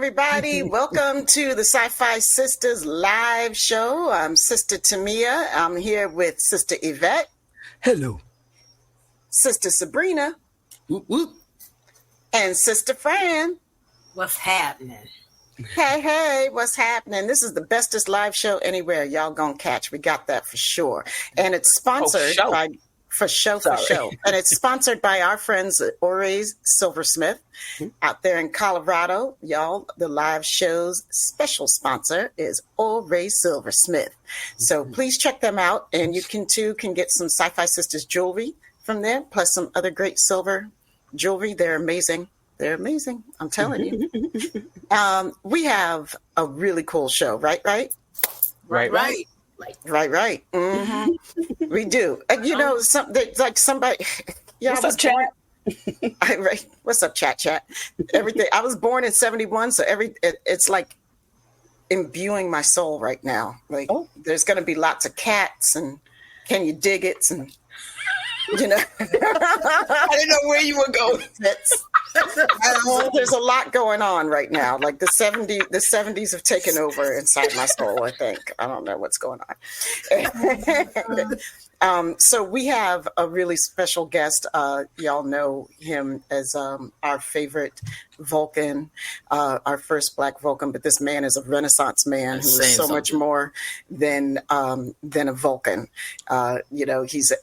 everybody. Welcome to the Sci-Fi Sisters live show. I'm Sister Tamia. I'm here with Sister Yvette. Hello. Sister Sabrina. Whoop, whoop. And Sister Fran. What's happening? Hey, what's happening? This is the bestest live show anywhere y'all gonna catch. We got that for sure. And it's sponsored by... For show. And it's sponsored by our friends at Oray's Silversmith out there in Colorado. Y'all, the live show's special sponsor is Oray's Silversmith. So please check them out. And you can get some Sci-Fi Sisters jewelry from there, plus some other great silver jewelry. They're amazing. I'm telling you. We have a really cool show, right? Right. Right. Mm-hmm. We do. You know, like somebody. Yeah, What's up, chat? Right. What's up, chat? Everything. I was born in 71, so it's like imbuing my soul right now. Like, there's going to be lots of cats and can you dig it and. You know, I didn't know where you were going. There's a lot going on right now. Like the 70s have taken over inside my soul, I think. I don't know what's going on. So we have a really special guest. Y'all know him as our favorite Vulcan, our first Black Vulcan. But this man is a Renaissance man who is so much more than a Vulcan. You know, he's an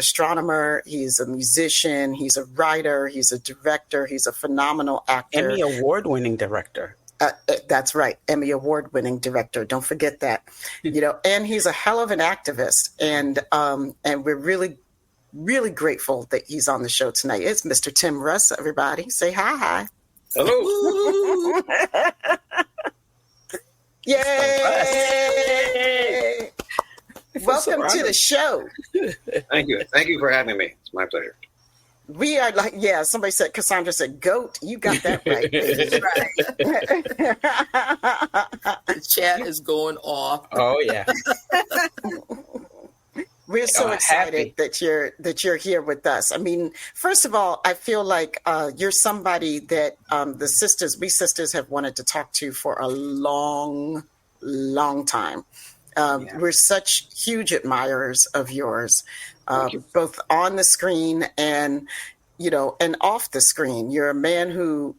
astronomer. He's a musician. He's a writer. He's a director. He's a phenomenal actor. Emmy award-winning director. That's right. Emmy award-winning director. Don't forget that. You know, and he's a hell of an activist. And we're really, really grateful that he's on the show tonight. It's Mr. Tim Russ, everybody. Say hi. Hello. Yay! Welcome to the show. Thank you. Thank you for having me. It's my pleasure. We are like, somebody said, Cassandra said, goat. You got that right. The chat is going off. Oh, yeah. We're so excited that you're here with us. I mean, first of all, I feel like you're somebody that we sisters have wanted to talk to for a long, long time. We're such huge admirers of yours. Both on the screen and off the screen. You're a man who,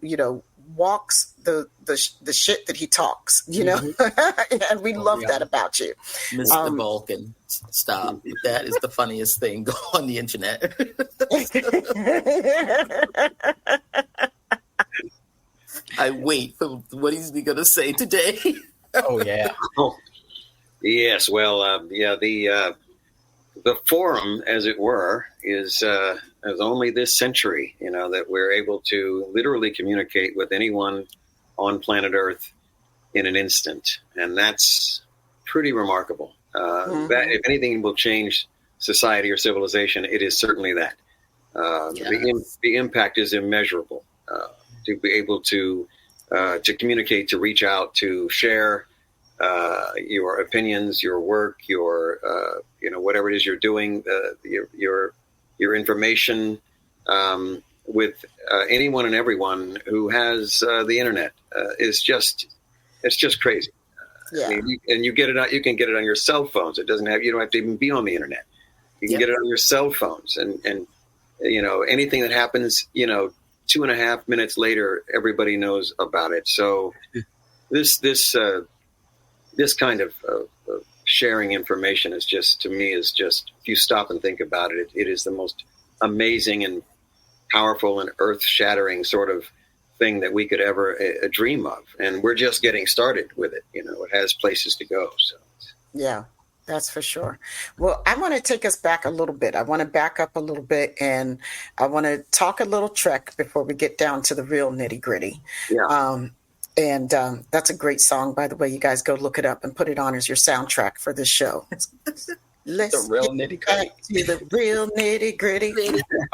walks the shit that he talks, and we love that about you. Mr. Vulcan, stop. That is the funniest thing. Go on the internet. I wait for what he's going to say today. Oh, yeah. Yes. Well, the forum, as it were, is only this century, that we're able to literally communicate with anyone on planet Earth in an instant. And that's pretty remarkable. That if anything will change society or civilization, it is certainly that. The impact is immeasurable. To be able to communicate, to reach out, to share your opinions, your work, your whatever it is you're doing, your information with anyone and everyone who has the internet it's just crazy. Yeah. I mean, and you get it out. You can get it on your cell phones. You don't have to even be on the internet. You can get it on your cell phones, and anything that happens, 2.5 minutes later, everybody knows about it. So this kind of sharing information is just, to me, if you stop and think about it, it is the most amazing and powerful and earth-shattering sort of thing that we could ever dream of. And we're just getting started with it. It has places to go. So yeah, that's for sure. Well, I want to take us back a little bit. I want to back up a little bit, and I want to talk a little Trek before we get down to the real nitty-gritty. Yeah. And that's a great song, by the way. You guys go look it up and put it on as your soundtrack for this show. Let's the real nitty-gritty. To the real nitty-gritty.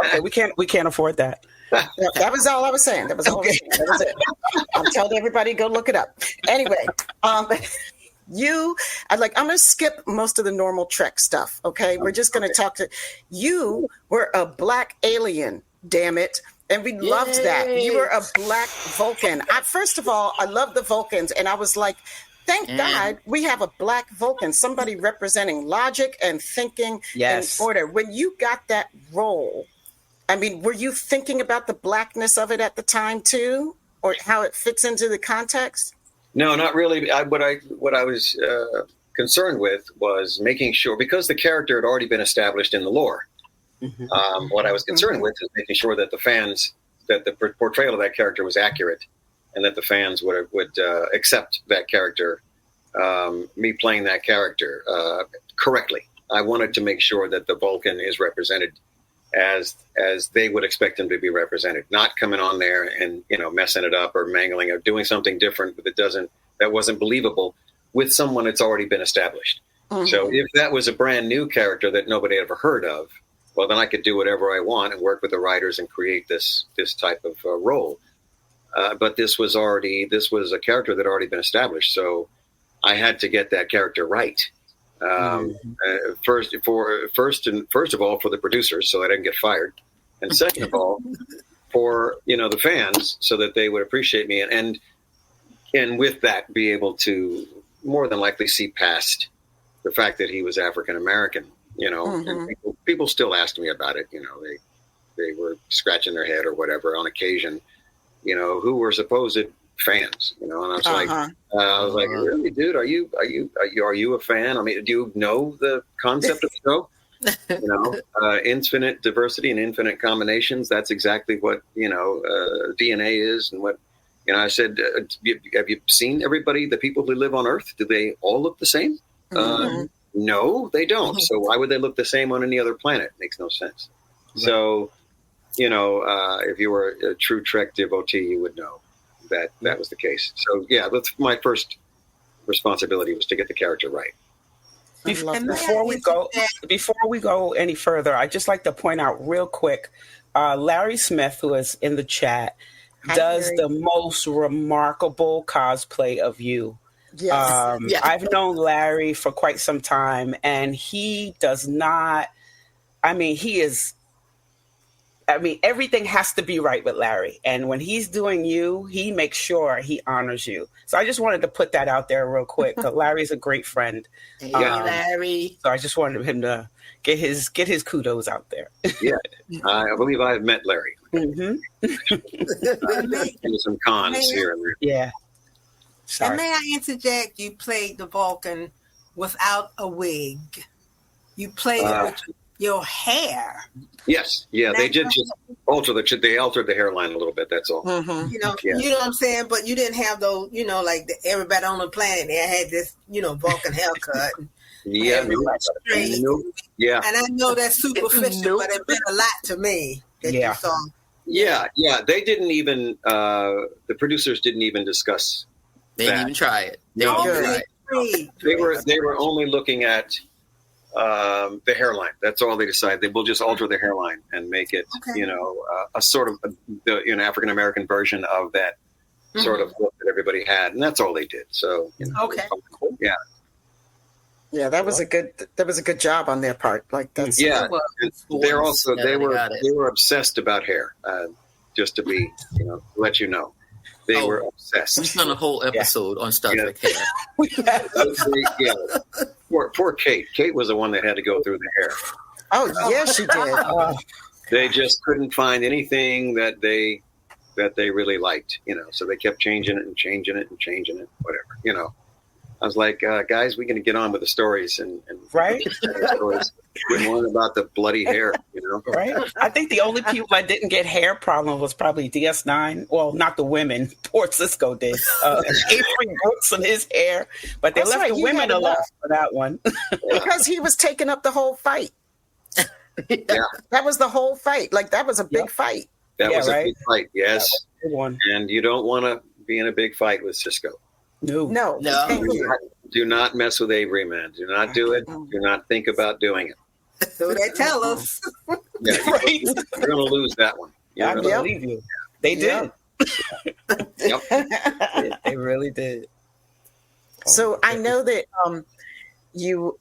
Okay, we can't afford that. That was all I was saying. That was all I was saying. That was it. I'm telling everybody, go look it up. Anyway, I'm going to skip most of the normal Trek stuff, okay? We're just going to talk to you. Were a black alien, damn it. And we loved that. You were a black Vulcan. First of all, I love the Vulcans. And I was like, thank God we have a black Vulcan, somebody representing logic and thinking and order. When you got that role, I mean, were you thinking about the blackness of it at the time too, or how it fits into the context? No, not really. What I was concerned with was making sure, because the character had already been established in the lore. What I was concerned with is making sure that the portrayal of that character was accurate, and that the fans would accept that character, me playing that character correctly. I wanted to make sure that the Vulcan is represented as they would expect him to be represented, not coming on there and messing it up or mangling or doing something different that wasn't believable with someone that's already been established. So if that was a brand new character that nobody ever heard of, well, then I could do whatever I want and work with the writers and create this type of role. But this was a character that had already been established, so I had to get that character right. First of all, for the producers, so I didn't get fired, and second of all, for the fans, so that they would appreciate me, and with that, be able to more than likely see past the fact that he was African American. And people still asked me about it. They were scratching their head or whatever on occasion. Who were supposed fans, and I was like, really, dude, are you a fan? I mean, do you know the concept of the show? Infinite diversity and infinite combinations. That's exactly what DNA is, and what I said. Have you seen everybody? The people who live on Earth, do they all look the same? No, they don't. So why would they look the same on any other planet? Makes no sense. Right. So, if you were a true Trek devotee, you would know that was the case. So yeah, that's my first responsibility, was to get the character right. Before we go any further, I'd just like to point out real quick, Larry Smith, who is in the chat, does the most remarkable cosplay of you. Yes. I've known Larry for quite some time, and he does not, everything has to be right with Larry. And when he's doing you, he makes sure he honors you. So I just wanted to put that out there real quick. Larry's a great friend. Hey, Larry. So I just wanted him to get his kudos out there. Yeah, I believe I have met Larry. Some cons here and there. Yeah. Sorry. And may I interject? You played the Vulcan without a wig. You played it with your hair. Yes, yeah, they did just alter they altered the hairline a little bit. That's all. You know what I'm saying. But you didn't have those. Like everybody on the planet, they had this, Vulcan haircut. Yeah, yeah. And I know that's superficial, but it meant a lot to me that you saw. Yeah. They didn't even. The producers didn't even discuss. They didn't even try it. They were only looking at the hairline. That's all they decided. They will just alter the hairline and make it, a sort of African American version of that sort of look that everybody had, and that's all they did. So yeah. Yeah, that was a good job on their part. Like that's they were obsessed about hair. Just to be let you know. They were obsessed. We've done a whole episode on Star Trek hair. Poor Kate. Kate was the one that had to go through the hair. Oh, yes, she did. They just couldn't find anything that they really liked, so they kept changing it, whatever, I was like, guys, we're going to get on with the stories and right. Stories. We learn about the bloody hair, Right. I think the only people that didn't get hair problem was probably DS9. Well, not the women. Poor Cisco did. Avery Brooks and his hair, but they left the women alone for that one because he was taking up the whole fight. Yeah, that was the whole fight. Like that was a big fight. That was a big fight. Yes, and you don't want to be in a big fight with Cisco. No. Do not mess with Avery, man. Do not do it. Do not think about doing it. So they tell us. Yeah, you're going to lose that one. I believe you. They did. Yep. They really did. So I know that you're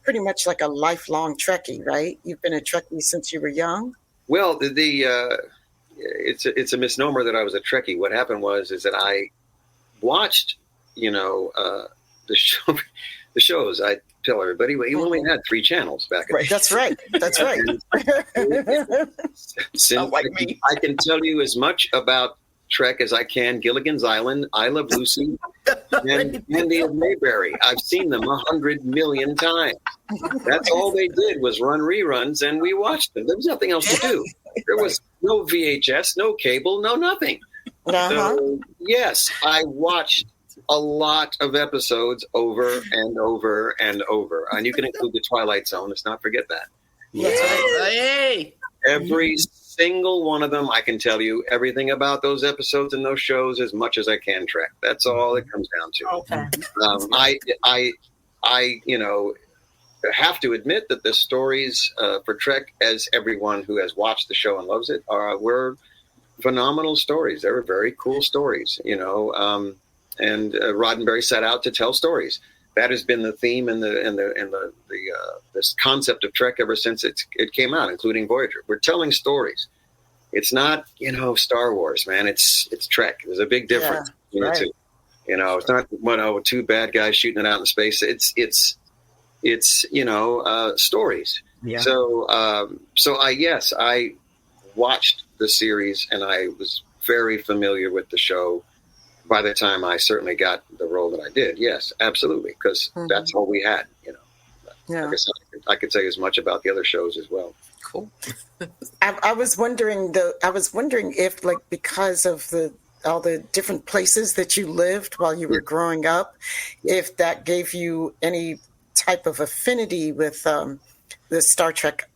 pretty much like a lifelong Trekkie, right? You've been a Trekkie since you were young. Well, the it's a misnomer that I was a Trekkie. What happened is that I watched, the shows. I tell everybody, we only had 3 channels back then. That's right. That's right. Since like me, I can tell you as much about Trek as I can. Gilligan's Island, I Love Lucy, and Andy of Mayberry. I've seen them 100 million times. That's all they did was run reruns, and we watched them. There was nothing else to do. There was no VHS, no cable, no nothing. So, yes, I watched a lot of episodes over and over and over. And you can include the Twilight Zone. Let's not forget that. Yay! Every single one of them, I can tell you everything about those episodes and those shows as much as I can, Trek. That's all it comes down to. Okay. I have to admit that the stories for Trek, as everyone who has watched the show and loves it, were phenomenal stories. They were very cool stories, and Roddenberry set out to tell stories. That has been the theme and this concept of Trek ever since it came out, including Voyager. We're telling stories. It's not Star Wars, man. It's Trek. There's a big difference between the two. It's not 2 bad guys shooting it out in space. It's stories. Yeah. So I watched the series and I was very familiar with the show. By the time I certainly got the role that I did, yes, absolutely, because that's all we had. Like I said, I could say as much about the other shows as well. Cool. I was wondering if, like, because of all the different places that you lived while you were growing up, if that gave you any type of affinity with the Star Trek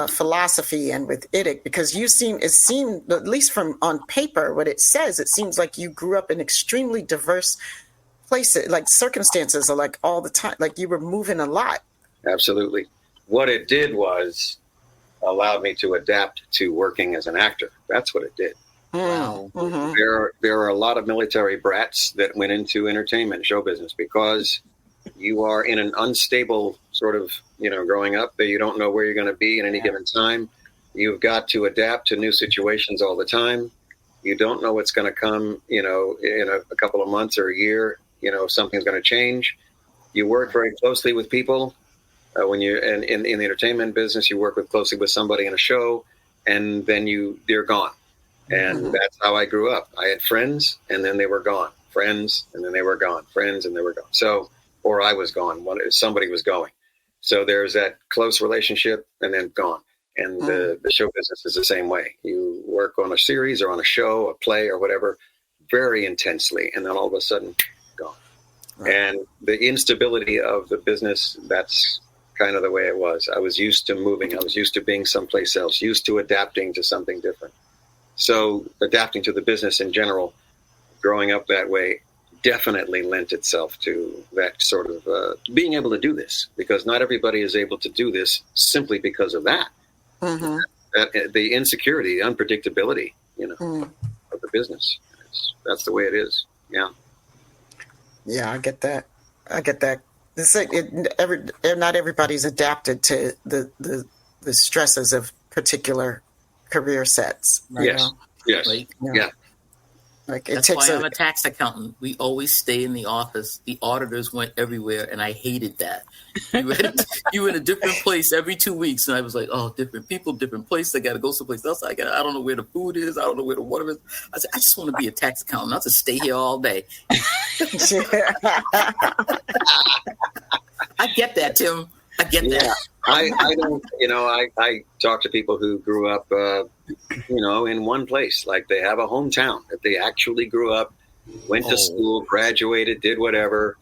philosophy and with IDIC, because it seemed, at least from on paper, what it says, it seems like you grew up in extremely diverse places, like circumstances are like all the time, like you were moving a lot. Absolutely. What it did was allowed me to adapt to working as an actor. That's what it did. Wow. Mm-hmm. There are a lot of military brats that went into entertainment show business because you are in an unstable sort of, growing up that you don't know where you're going to be at any given time. You've got to adapt to new situations all the time. You don't know what's going to come, in a couple of months or a year, something's going to change. You work very closely with people. When you're in the entertainment business, you work closely with somebody in a show, and then they're gone. And that's how I grew up. I had friends, and then they were gone. Friends, and then they were gone. Friends, and they were gone. So, or I was gone. Somebody was going. So there's that close relationship, and then gone. And the show business is the same way. You work on a series or on a show, a play, or whatever, very intensely, and then all of a sudden, gone. Right. And the instability of the business, that's kind of the way it was. I was used to moving. I was used to being someplace else, used to adapting to something different. So adapting to the business in general, growing up that way, definitely lent itself to that sort of being able to do this, because not everybody is able to do this simply because of that. The insecurity, the unpredictability, of the business. That's the way it is. Yeah. Yeah, I get that. It's like not everybody's adapted to the stresses of particular career sets. Yes. Yes. Right? Yeah. Like That's why I'm a tax accountant. We always stay in the office. The auditors went everywhere, and I hated that. You were in a different place every 2 weeks, and I was like, oh, different people, different place. I got to go someplace else. I don't know where the food is. I don't know where the water is. I said, I just want to be a tax accountant. I'll just stay here all day. I get that, Tim. I get that. I don't, I talk to people who grew up, in one place, like they have a hometown that they actually grew up, went to school, graduated, did whatever.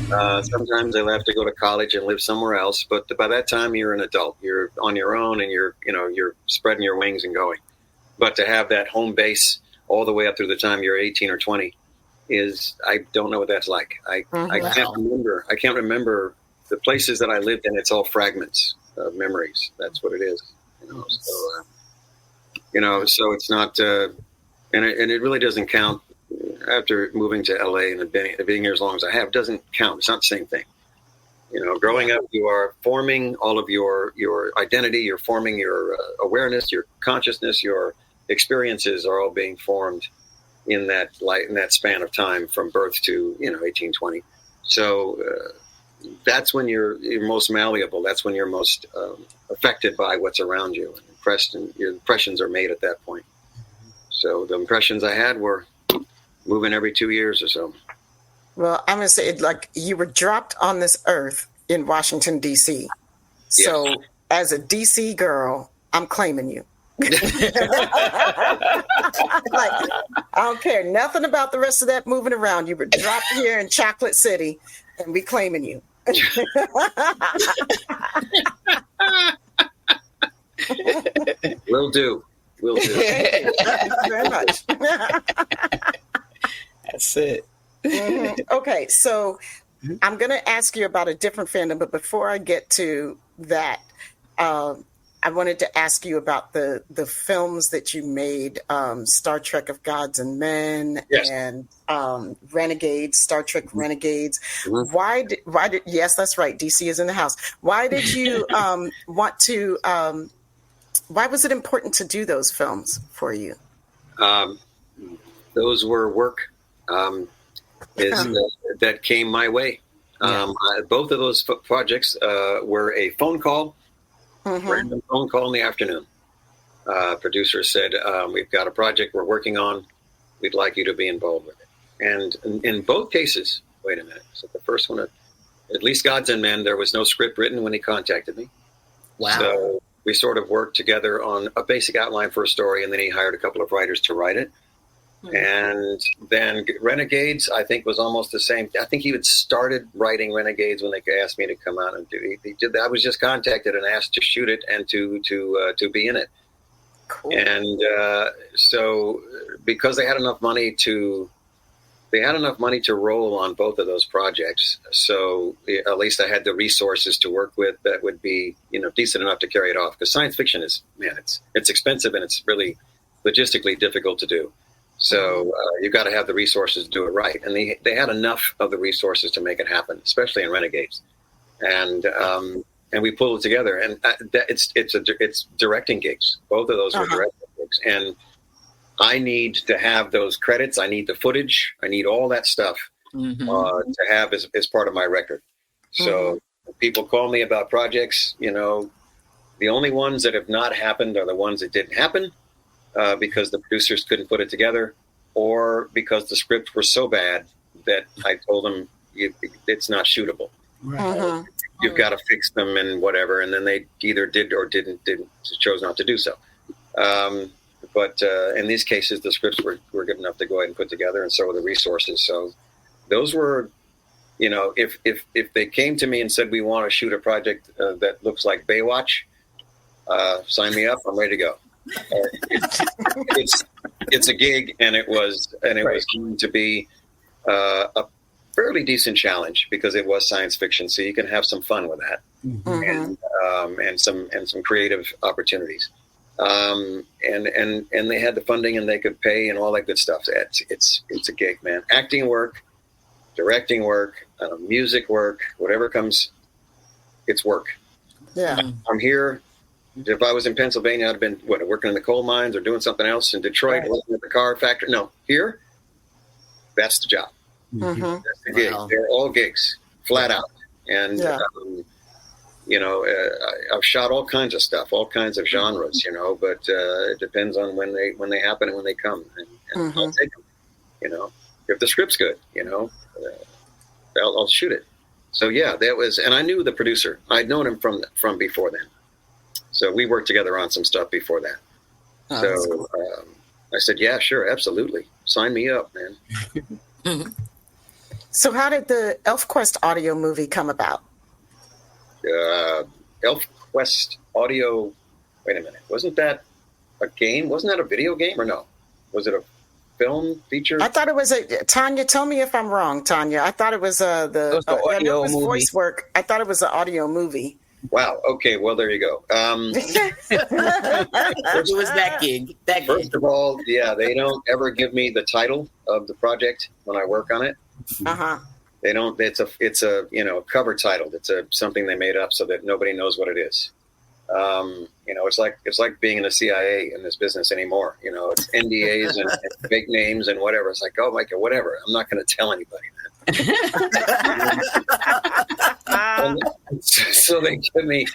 Sometimes they have to go to college and live somewhere else. But by that time, you're an adult. You're on your own, and you're spreading your wings and going. But to have that home base all the way up through the time you're 18 or 20 I don't know what that's like. I can't remember the places that I lived in. It's all fragments of memories. That's what it is. So it's not, and it really doesn't count. After moving to LA and being here as long as I have, doesn't count. It's not the same thing. Growing up, you are forming all of your identity. You're forming your awareness, your consciousness, your experiences are all being formed in that span of time from birth to 1820. So that's when you're most malleable. That's when you're most affected by what's around you, and your impressions are made at that point. So the impressions I had were moving every 2 years or so. Well, I'm going to say, like, you were dropped on this earth in Washington, D.C. So Yes. As a D.C. girl, I'm claiming you. Like, I don't care nothing about the rest of that moving around. You were dropped here in Chocolate City, and we claiming you. Will do. Thank you very much. That's it. Mm-hmm. Okay, so I'm going to ask you about a different fandom, but before I get to that, I wanted to ask you about the films that you made, Star Trek of Gods and Men, yes. and Renegades, Star Trek Renegades. Mm-hmm. Why did yes, that's right, DC is in the house. Why did you want to? Why was it important to do those films for you? Those were work that came my way. Both of those projects were a phone call. Random phone call in the afternoon. Producer said, we've got a project we're working on. We'd like you to be involved with it. And in both cases, wait a minute. So the first one, at least Gods and Men, there was no script written when he contacted me. Wow. So we sort of worked together on a basic outline for a story, and then he hired a couple of writers to write it. And then Renegades, I think, was almost the same. I think he had started writing Renegades when they asked me to come out and do it. He did that. I was just contacted and asked to shoot it and to be in it. Cool. And so because they had enough money to roll on both of those projects, so at least I had the resources to work with that would be decent enough to carry it off. Because science fiction is, man, it's expensive and it's really logistically difficult to do. So you've got to have the resources to do it right. And they had enough of the resources to make it happen, especially in Renegades. And we pulled it together. And it's directing gigs. Both of those were directing gigs. And I need to have those credits. I need the footage. I need all that stuff to have as part of my record. So people call me about projects. The only ones that have not happened are the ones that didn't happen. Because the producers couldn't put it together, or because the scripts were so bad that I told them it's not shootable. Right. You've got to fix them and whatever, and then they either did or didn't chose not to do so. But in these cases, the scripts were good enough to go ahead and put together, and so were the resources. So those were, if they came to me and said we want to shoot a project that looks like Baywatch, sign me up. I'm ready to go. It's a gig, and it was going to be a fairly decent challenge because it was science fiction, so you can have some fun with that, and some creative opportunities. And they had the funding, and they could pay, and all that good stuff. It's a gig, man. Acting work, directing work, music work, whatever comes, it's work. Yeah, I'm here. If I was in Pennsylvania, I'd have been working in the coal mines or doing something else. In Detroit, working at the car factory. No, here, that's the job. That's the gig. Wow. They're all gigs, flat out. And I've shot all kinds of stuff, all kinds of genres. But it depends on when they happen and when they come. And I'll take them. If the script's good, I'll shoot it. So that was, and I knew the producer. I'd known him from before then. So we worked together on some stuff before that. Cool. I said, yeah, sure, absolutely. Sign me up, man. So how did the ElfQuest audio movie come about? ElfQuest audio, wait a minute. Wasn't that a game? Wasn't that a video game or no? Was it a film feature? I thought it was Tanya, tell me if I'm wrong, Tanya. I thought it was the audio movie. Voice work. I thought it was an audio movie. Wow. Okay. Well, there you go. It was that gig. First of all, they don't ever give me the title of the project when I work on it. They don't. It's a cover title. It's something they made up so that nobody knows what it is. It's like being in the CIA in this business anymore. It's NDAs and fake names and whatever. It's like, oh my God, whatever. I'm not going to tell anybody that. So they give me.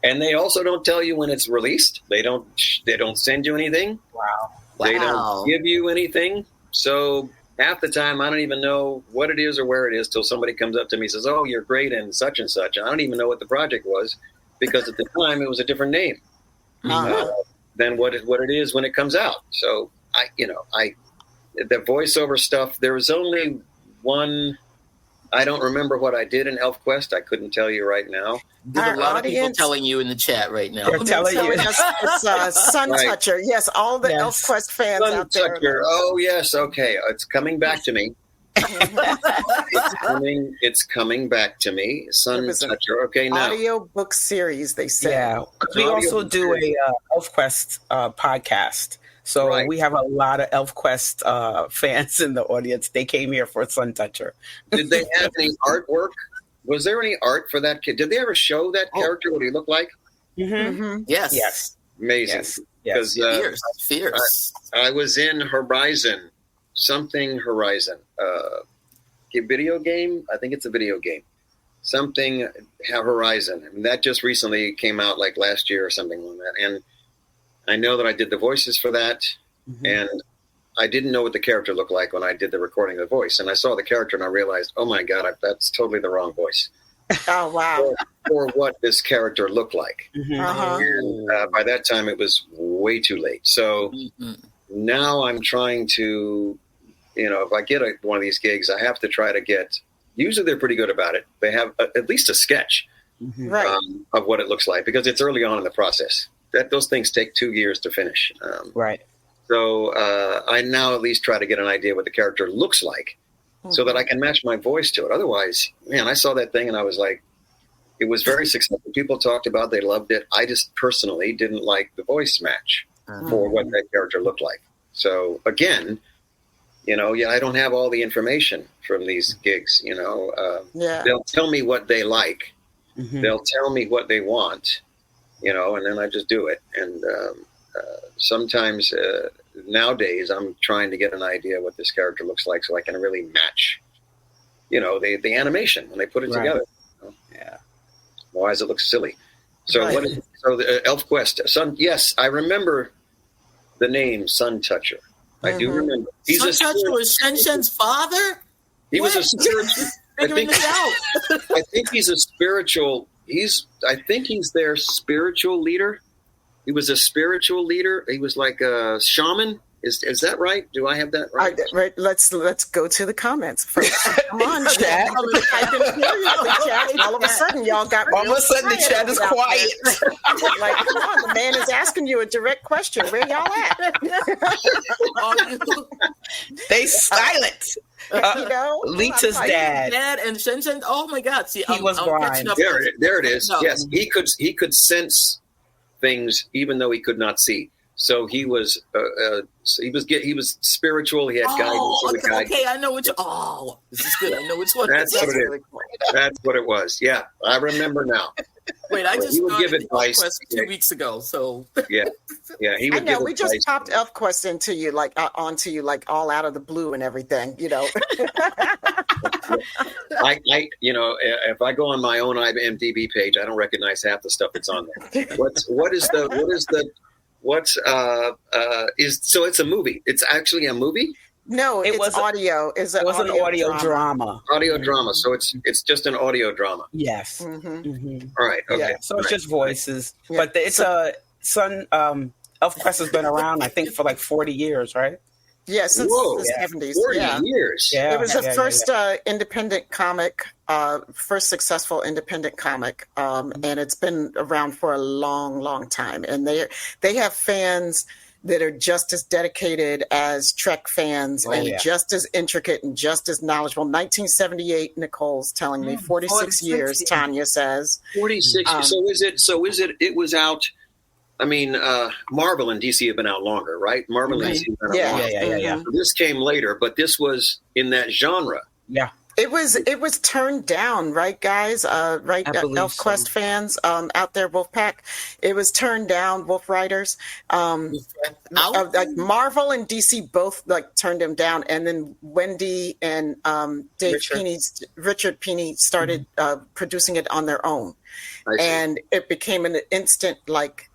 And they also don't tell you when it's released. They don't send you anything. Wow. They don't give you anything. So half the time, I don't even know what it is or where it is till somebody comes up to me and says, "Oh, you're great and such and such." And I don't even know what the project was because at the time it was a different name than what it is when it comes out. So the voiceover stuff. There was only one. I don't remember what I did in ElfQuest. I couldn't tell you right now. There's a lot of people telling you in the chat right now. They're telling you. It's Sun Toucher. Yes, all the ElfQuest fans Sun out there. Toucher. Oh, yes. Okay. It's coming back to me. It's coming back to me. Sun Toucher. Okay, now. Audio book series, they say. Yeah. We also do a ElfQuest podcast. So we have a lot of ElfQuest fans in the audience. They came here for Sun Toucher. Did they have any artwork? Was there any art for that kid? Did they ever show that character, what he looked like? Mm-hmm. Yes. Amazing. Yes. Fierce. I was in Horizon. A video game? I think it's a video game. Something Horizon. I mean, that just recently came out like last year or something like that. And I know that I did the voices for that, and I didn't know what the character looked like when I did the recording of the voice. And I saw the character, and I realized, oh, my God, that's totally the wrong voice. Oh, wow. For what this character looked like. And by that time, it was way too late. So now I'm trying to, if I get one of these gigs, I have to try to get – usually they're pretty good about it. They have at least a sketch of what it looks like because it's early on in the process. Those things take 2 years to finish. So I now at least try to get an idea what the character looks like so that I can match my voice to it. Otherwise, man, I saw that thing and I was like, it was very successful. People talked about it. They loved it. I just personally didn't like the voice match for what that character looked like. So again, I don't have all the information from these gigs, They'll tell me what they like. They'll tell me what they want. And then I just do it. And sometimes nowadays I'm trying to get an idea what this character looks like so I can really match, the animation when they put it together. Yeah. Otherwise it looks silly. So the ElfQuest, yes, I remember the name Sun Toucher. I do remember. Sun Toucher was Shen-Shen's father? He was a spiritual. I think he's a spiritual. I think he's their spiritual leader. He was a spiritual leader. He was like a shaman. Is that right? Do I have that right? Right. Let's go to the comments first. Come on, chat. I can hear you in the chat. All of a sudden, y'all got. All of a sudden, the chat is quiet. Like, come on, the man is asking you a direct question. Where y'all at? They silent. Lita's dad and Shen-Shen. Oh my God! See, he was blind. There it is. No. Yes, he could sense things even though he could not see. So he was spiritual. He had guidance. Okay, I know which. Oh, this is good. I know which one. That's what it is. That's what it was. Yeah, I remember now. Wait, I just started ElfQuest 2 weeks ago. So yeah. He would. I know. We just popped ElfQuest onto you like all out of the blue and everything. If I go on my own IMDb page, I don't recognize half the stuff that's on there. So it's a movie. It's actually a movie? No, it was audio. It was an audio drama. Audio drama. So it's just an audio drama. Yes. All right. Okay. Yeah. So it's just voices, but it's ElfQuest has been around, I think, for like 40 years, right? Yeah, since the 70s. 40 years. Yeah. It was the first independent comic, first successful independent comic, and it's been around for a long, long time. And they have fans that are just as dedicated as Trek fans and just as intricate and just as knowledgeable. 1978, Nicole's telling me, 46 years, Tanya says. 46. So is it, it was out... I mean, Marvel and DC have been out longer, right? Marvel and DC have been out longer. Yeah. So this came later, but this was in that genre. Yeah. It was turned down, right, guys? Right, ElfQuest fans out there, Wolfpack. It was turned down, Wolf Riders. Like Marvel and DC both like turned him down, and then Wendy and Richard Pini started producing it on their own, and it became an instant like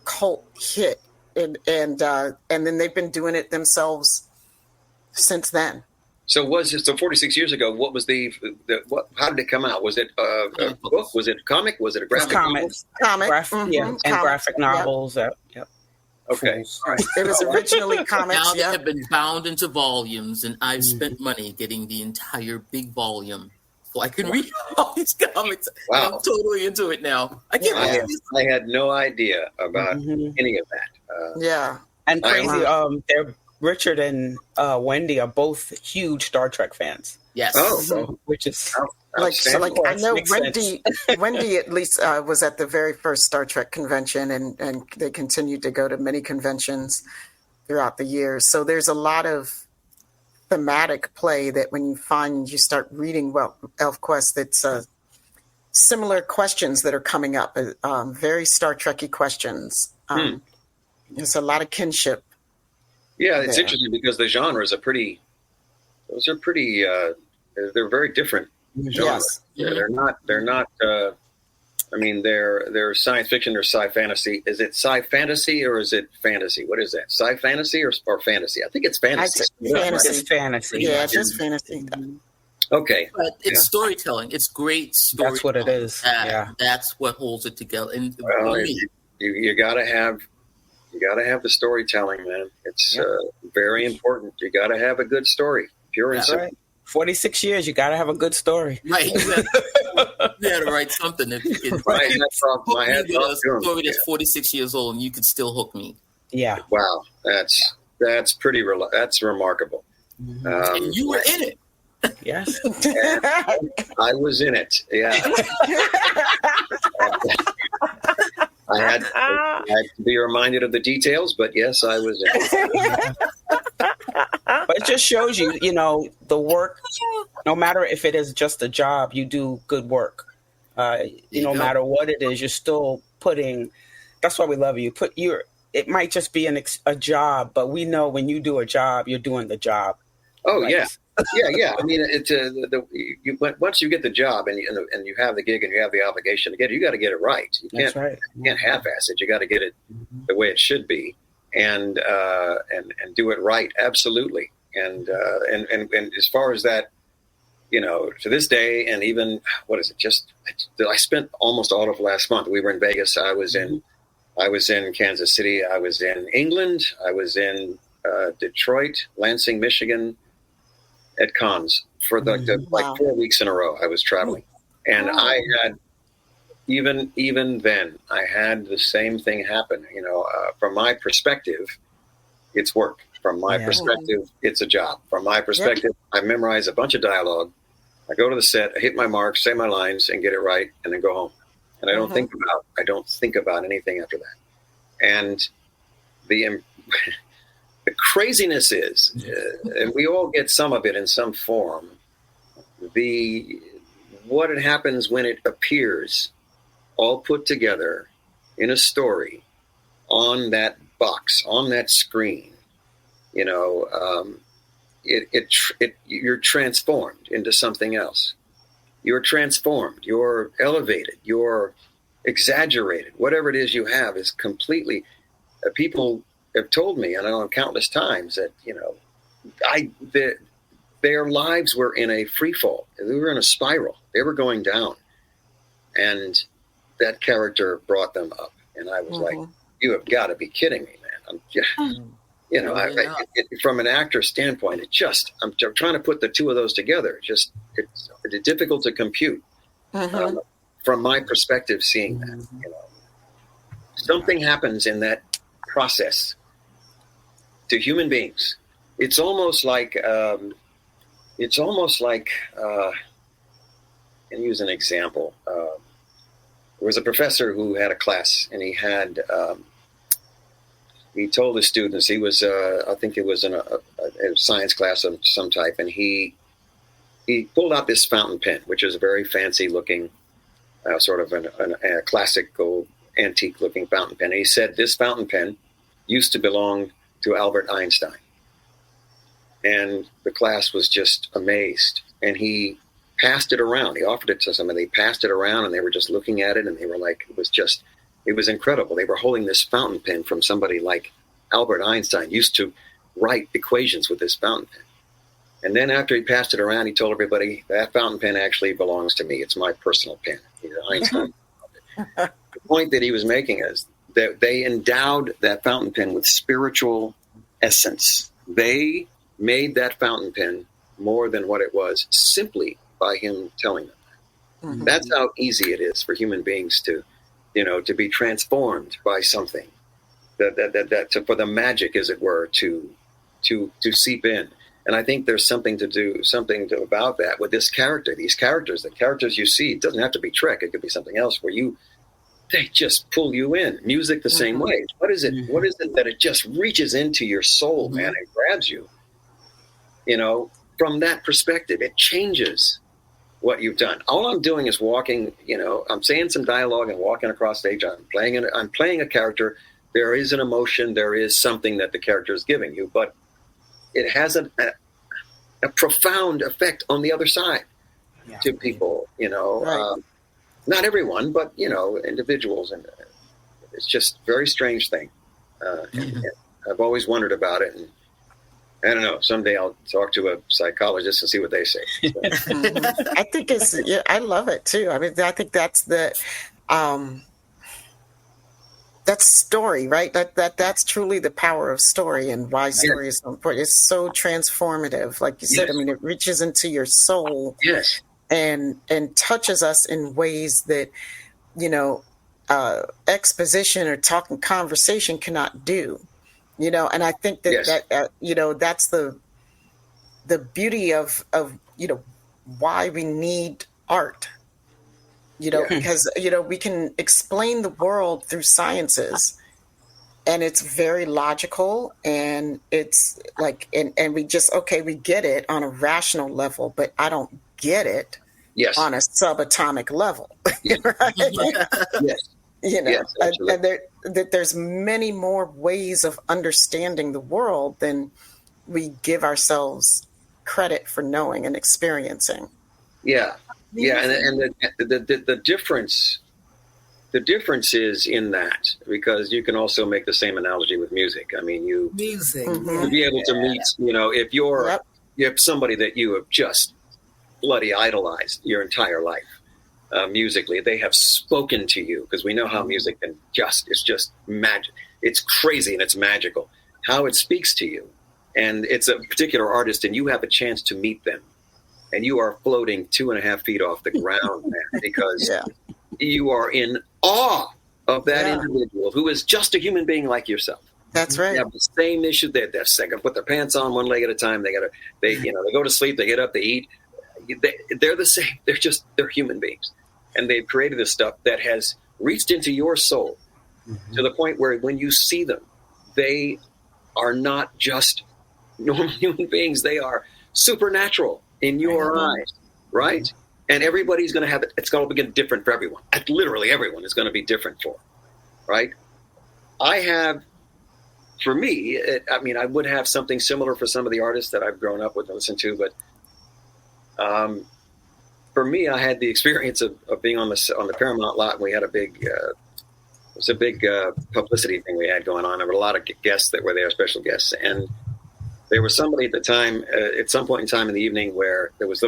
cult hit, and then they've been doing it themselves since then. So 46 years ago? What was how did it come out? Was it a book? Was it a comic? Was it a graphic novel? Comic, and graphic novels. Yep. Okay, all right. It was originally comics. Now they have been bound into volumes, and I've spent money getting the entire big volume, so I can read all these comics. Wow, I'm totally into it now. I had no idea about any of that. And crazy. Richard and Wendy are both huge Star Trek fans. Yes. Which is I know Wendy at least was at the very first Star Trek convention, and they continued to go to many conventions throughout the years. So there's a lot of thematic play that when you start reading ElfQuest, it's similar questions that are coming up, very Star Trek-y questions. There's a lot of kinship. Yeah, it's interesting because the genres are they're very different genres. Yes. Yeah, they're not they're science fiction or sci-fantasy. Is it sci-fantasy or is it fantasy? What is that? Sci-fantasy or fantasy? I think it's fantasy. It's fantasy. Yeah, it's just fantasy. Okay. But it's storytelling. It's great storytelling. That's what it is. That's what holds it together. And you gotta have the storytelling, man. It's very important. You gotta have a good story. Pure and simple. Right. 46 years, you got to have a good story. Right. You got to write something. If you can a story that's 46 years old and you could still hook me. Yeah. Wow. That's remarkable. And you were in it. Yes. I was in it. Yeah. I had to be reminded of the details, but yes, I was in it. But it just shows you, the work, no matter if it is just a job, you do good work. No matter what it is, you're still putting, that's why we love you. It might just be a job, but we know when you do a job, you're doing the job. Oh, yeah. Yeah. I mean, once you get the job and you have the gig and you have the obligation to get it, you got to get it right. You can't half-ass it. You got to get it the way it should be, and do it right. Absolutely. And as far as that, to this day, and even what is it? I spent almost all of last month. We were in Vegas. I was in Kansas City. I was in England. I was in Detroit, Lansing, Michigan, at cons for 4 weeks in a row. I was traveling, and I had even then I had the same thing happen. From my perspective, it's work. From my perspective, it's a job. From my perspective, I memorize a bunch of dialogue. I go to the set, I hit my mark, say my lines, and get it right, and then go home. And I don't think about anything after that. And the craziness is, and we all get some of it in some form, what it happens when it appears all put together in a story on that box, on that screen, you're transformed into something else. You're transformed, you're elevated, you're exaggerated. Whatever it is you have is completely, people have told me, and I know countless times, that their lives were in a free fall. They were in a spiral. They were going down, and that character brought them up. And I was like, "You have got to be kidding me, man!" From an actor standpoint, I'm trying to put the two of those together. It's difficult to compute from my perspective. Seeing that, something happens in that process to human beings. It's almost like and use an example. There was a professor who had a class, and he told his students, he was I think it was in a science class of some type, and he he pulled out this fountain pen, which is a very fancy looking, sort of a classical, antique looking fountain pen. And he said this fountain pen used to belong to Albert Einstein. And the class was just amazed. And he passed it around. He offered it to somebody. They passed it around, and they were just looking at it, and they were like, it was incredible. They were holding this fountain pen from somebody like Albert Einstein, used to write equations with this fountain pen. And then after he passed it around, he told everybody, that fountain pen actually belongs to me. It's my personal pen. Einstein. The point that he was making is that they endowed that fountain pen with spiritual essence. They made that fountain pen more than what it was simply by him telling them that. Mm-hmm. That's how easy it is for human beings to be transformed by something, for the magic, as it were, to seep in. And I think there's something about that with this character. These characters, the characters you see, it doesn't have to be Trek. It could be something else where they just pull you in. Music the same way. What is it? Mm-hmm. What is it that it just reaches into your soul, man, and grabs you? From that perspective, it changes what you've done. All I'm doing is walking. I'm saying some dialogue and walking across stage. I'm playing a character. There is an emotion. There is something that the character is giving you, but it has a profound effect on the other side to people, right. Not everyone, but, individuals. And it's just a very strange thing. And I've always wondered about it. And I don't know, someday I'll talk to a psychologist and see what they say. So. I think I love it too. I mean, I think that's that's story, right? That's truly the power of story, and why story is so important. It's so transformative, like you said. I mean, it reaches into your soul, and touches us in ways that exposition or talking conversation cannot do. And I think that that's the beauty of why we need art. Because, we can explain the world through sciences, and it's very logical, and it's like, and we just, we get it on a rational level, but I don't get it on a subatomic level. Right? And there's many more ways of understanding the world than we give ourselves credit for knowing and experiencing. Yeah. Yeah, and the difference is in that, because you can also make the same analogy with music. I mean, to be able to meet, if you have somebody that you have just bloody idolized your entire life, musically, they have spoken to you, because we know how music it's just magic. It's crazy and it's magical how it speaks to you, and it's a particular artist, and you have a chance to meet them. And you are floating 2.5 feet off the ground, man, because you are in awe of that individual who is just a human being like yourself. That's right. They have the same issue. They're going to put their pants on one leg at a time. They go to sleep. They get up. They eat. They're the same. They're human beings, and they've created this stuff that has reached into your soul to the point where when you see them, they are not just normal human beings. They are supernatural in your eyes, right? And everybody's going to have it. It's going to be different for everyone. Literally everyone is going to be different for, right? For me, I would have something similar for some of the artists that I've grown up with and listened to, but for me, I had the experience of being on the Paramount lot, and we had a big publicity thing we had going on. There were a lot of guests that were there, special guests, and there was somebody at the time, at some point in time in the evening, where there was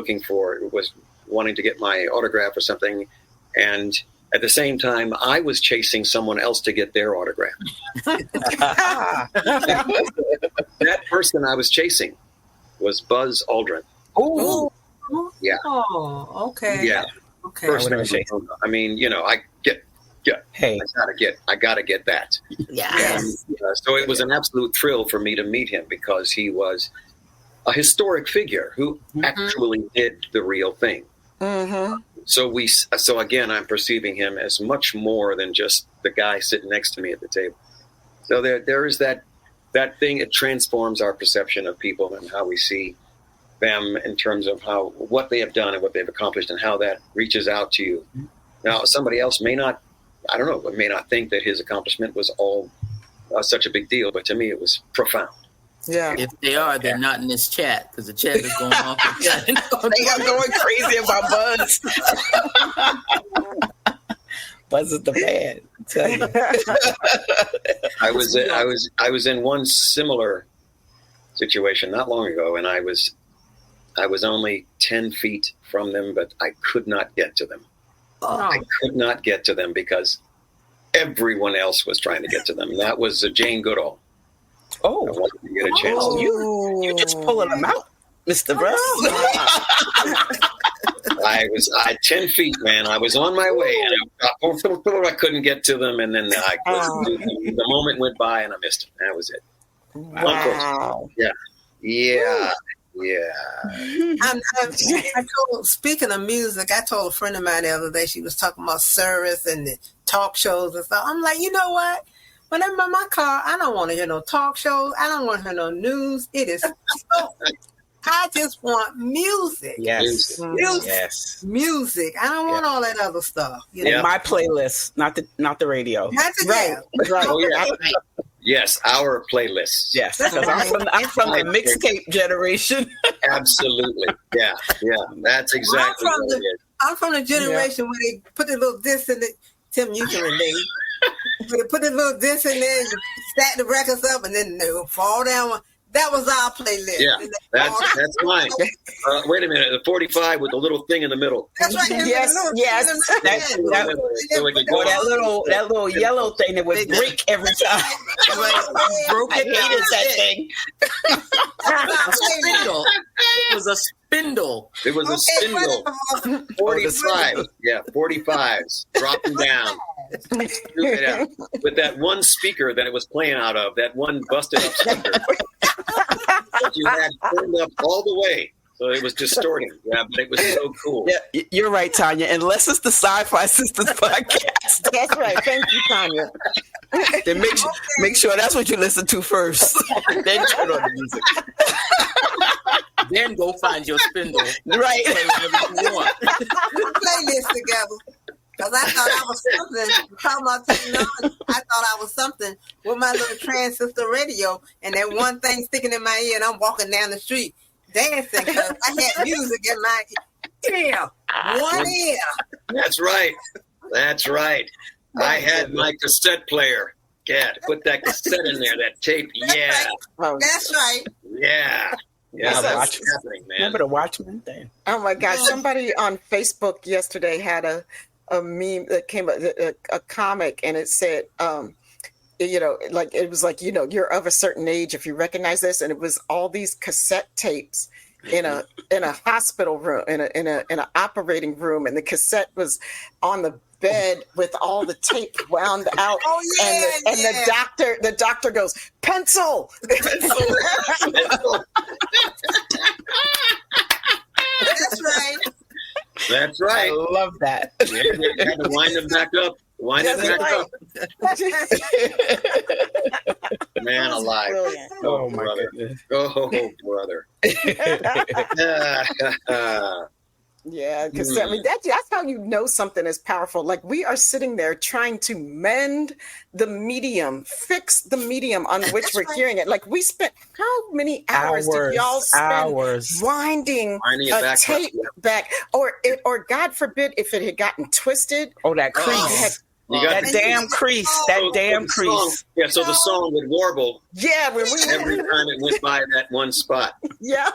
wanting to get my autograph or something, and at the same time, I was chasing someone else to get their autograph. That person I was chasing was Buzz Aldrin. Oh, yeah. Oh, okay. Yeah. Okay. I mean, I gotta get that. Yes. And, so it was an absolute thrill for me to meet him, because he was a historic figure who actually did the real thing. Mm-hmm. So again, I'm perceiving him as much more than just the guy sitting next to me at the table. So there is that thing. It transforms our perception of people and how we see them in terms of what they have done and what they've accomplished and how that reaches out to you. Now, somebody else may not think that his accomplishment was all such a big deal, but to me, it was profound. Yeah. If they are, they're not in this chat because the chat is going off. They are going crazy about Buzz. Buzz is the man. I tell you. I was in one similar situation not long ago, and I was only 10 feet from them, but I could not get to them. I could not get to them because everyone else was trying to get to them. That was Jane Goodall. Oh, I wanted to get a chance. You just pulling them out, Mr. Russ. I 10 feet, man. I was on my way, and I couldn't get to them, and then the moment went by, and I missed them. That was it. Wow. Yeah. Speaking of music, I told a friend of mine the other day, she was talking about service and the talk shows and stuff. I'm like, you know what? When I'm in my car, I don't want to hear no talk shows. I don't want to hear no news. It is I just want music. Yes. Music. I don't want all that other stuff. You know? My playlist, not the radio. Right. Oh, yeah. Yes, our playlists. Yes, because I'm from the mixtape generation. Absolutely. Yeah. That's exactly what it is. I'm from the generation where they put a little disc in it. Tim, you can relate. They put a little disc in there, you stack the records up, and then they will fall down. That was our playlist. Yeah, that's mine. Wait a minute, the 45 with the little thing in the middle. That's right. Yes. That little yellow thing that would break every time. Broke it. I hated that thing. It was a spindle. It was a spindle. 45. Yeah, 45s. Dropping down. With that one speaker that it was playing out of, that one busted up speaker. That you had turned up all the way. So it was distorting. Yeah, but it was so cool. Yeah, you're right, Tanya. Unless it's the Sci-Fi Sisters podcast. That's right. Thank you, Tanya. Then make sure that's what you listen to first. Then turn on the music. Then go find your spindle. Right. Play whatever you want. Playlist together. Because I thought I was something. Talking about technology, I thought I was something with my little transistor radio and that one thing sticking in my ear, and I'm walking down the street dancing because I had music in my ear. One ear. That's right. I had my cassette player. Yeah, put that cassette in there, that tape. Yeah. That's right. Yeah. Yeah, that's happening, man. Remember the Watchmen thing? Oh, my God. Somebody on Facebook yesterday had a meme that came a comic, and it said it was like you're of a certain age if you recognize this, and it was all these cassette tapes in a hospital room, in an operating room, and the cassette was on the bed with all the tape wound out. And the doctor goes, pencil. That's right. That's right. I love that. Yeah, you had to wind them back up. Man alive. Oh, my goodness. Oh, brother. Yeah, because I mean that's how you know something is powerful. Like we are sitting there trying to mend the medium, fix the medium on which we're hearing it. Like we spent how many hours did y'all spend winding a tape back, or God forbid if it had gotten twisted. Oh, that crease. That damn crease. Yeah, so the song would warble. Yeah, every time it went by that one spot. Yeah.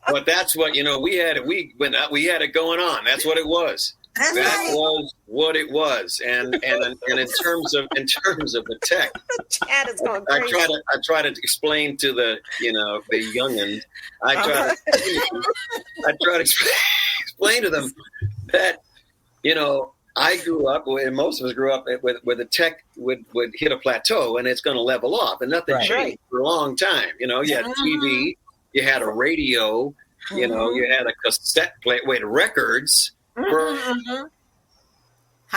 But that's what we had it going on. That's what it was. Was what it was. And in terms of the tech, Chad is going crazy. I try to explain to the youngin. I try to explain to them that I grew up, and most of us grew up where the tech would hit a plateau and it's going to level off, and nothing changed for a long time. You had TV, you had a radio, you had a cassette player, records. How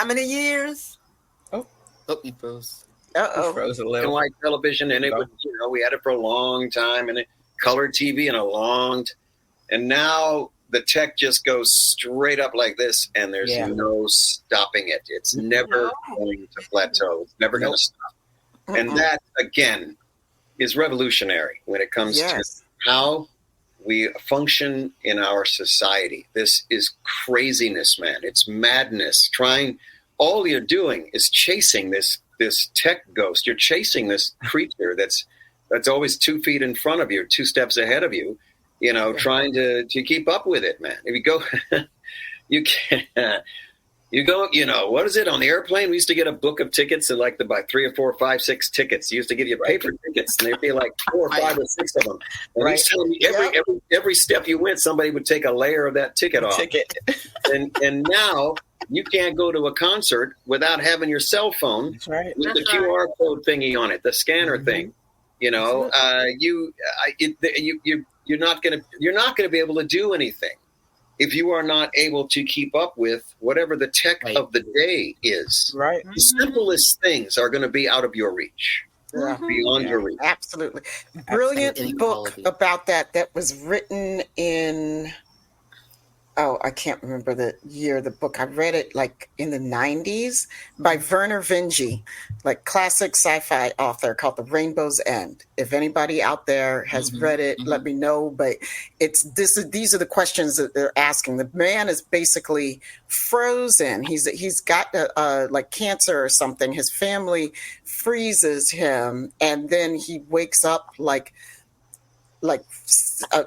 many years? Oh, he froze. He froze a little. Black and white television, and it was, we had it for a long time, and color TV and a long. And now the tech just goes straight up like this, and there's no stopping it. It's never going to plateau. It's never going to stop. And that, again, is revolutionary when it comes to how we function in our society. This is craziness, man. It's madness. All you're doing is chasing this tech ghost. You're chasing this creature that's always 2 feet in front of you, 2 steps ahead of you, trying to keep up with it, man. If you go, what is it on the airplane? We used to get a book of tickets and to buy 3 or 4 or 5, 6 tickets. You used to give you paper tickets, and there'd be 4 or 5 or 6 of them. And each time every step you went, somebody would take a layer of that ticket off. And now you can't go to a concert without having your cell phone with the QR code thingy on it, the scanner thing. You're not gonna be able to do anything if you are not able to keep up with whatever the tech of the day is. Right. The simplest things are going to be out of your reach, beyond your reach. Absolutely. Brilliant book about that was written in, I can't remember the year of the book. I read it in the 90s by Werner Vinge, classic sci-fi author, called The Rainbow's End. If anybody out there has read it, let me know. But these are the questions that they're asking. The man is basically frozen. He's got cancer or something. His family freezes him, and then he wakes up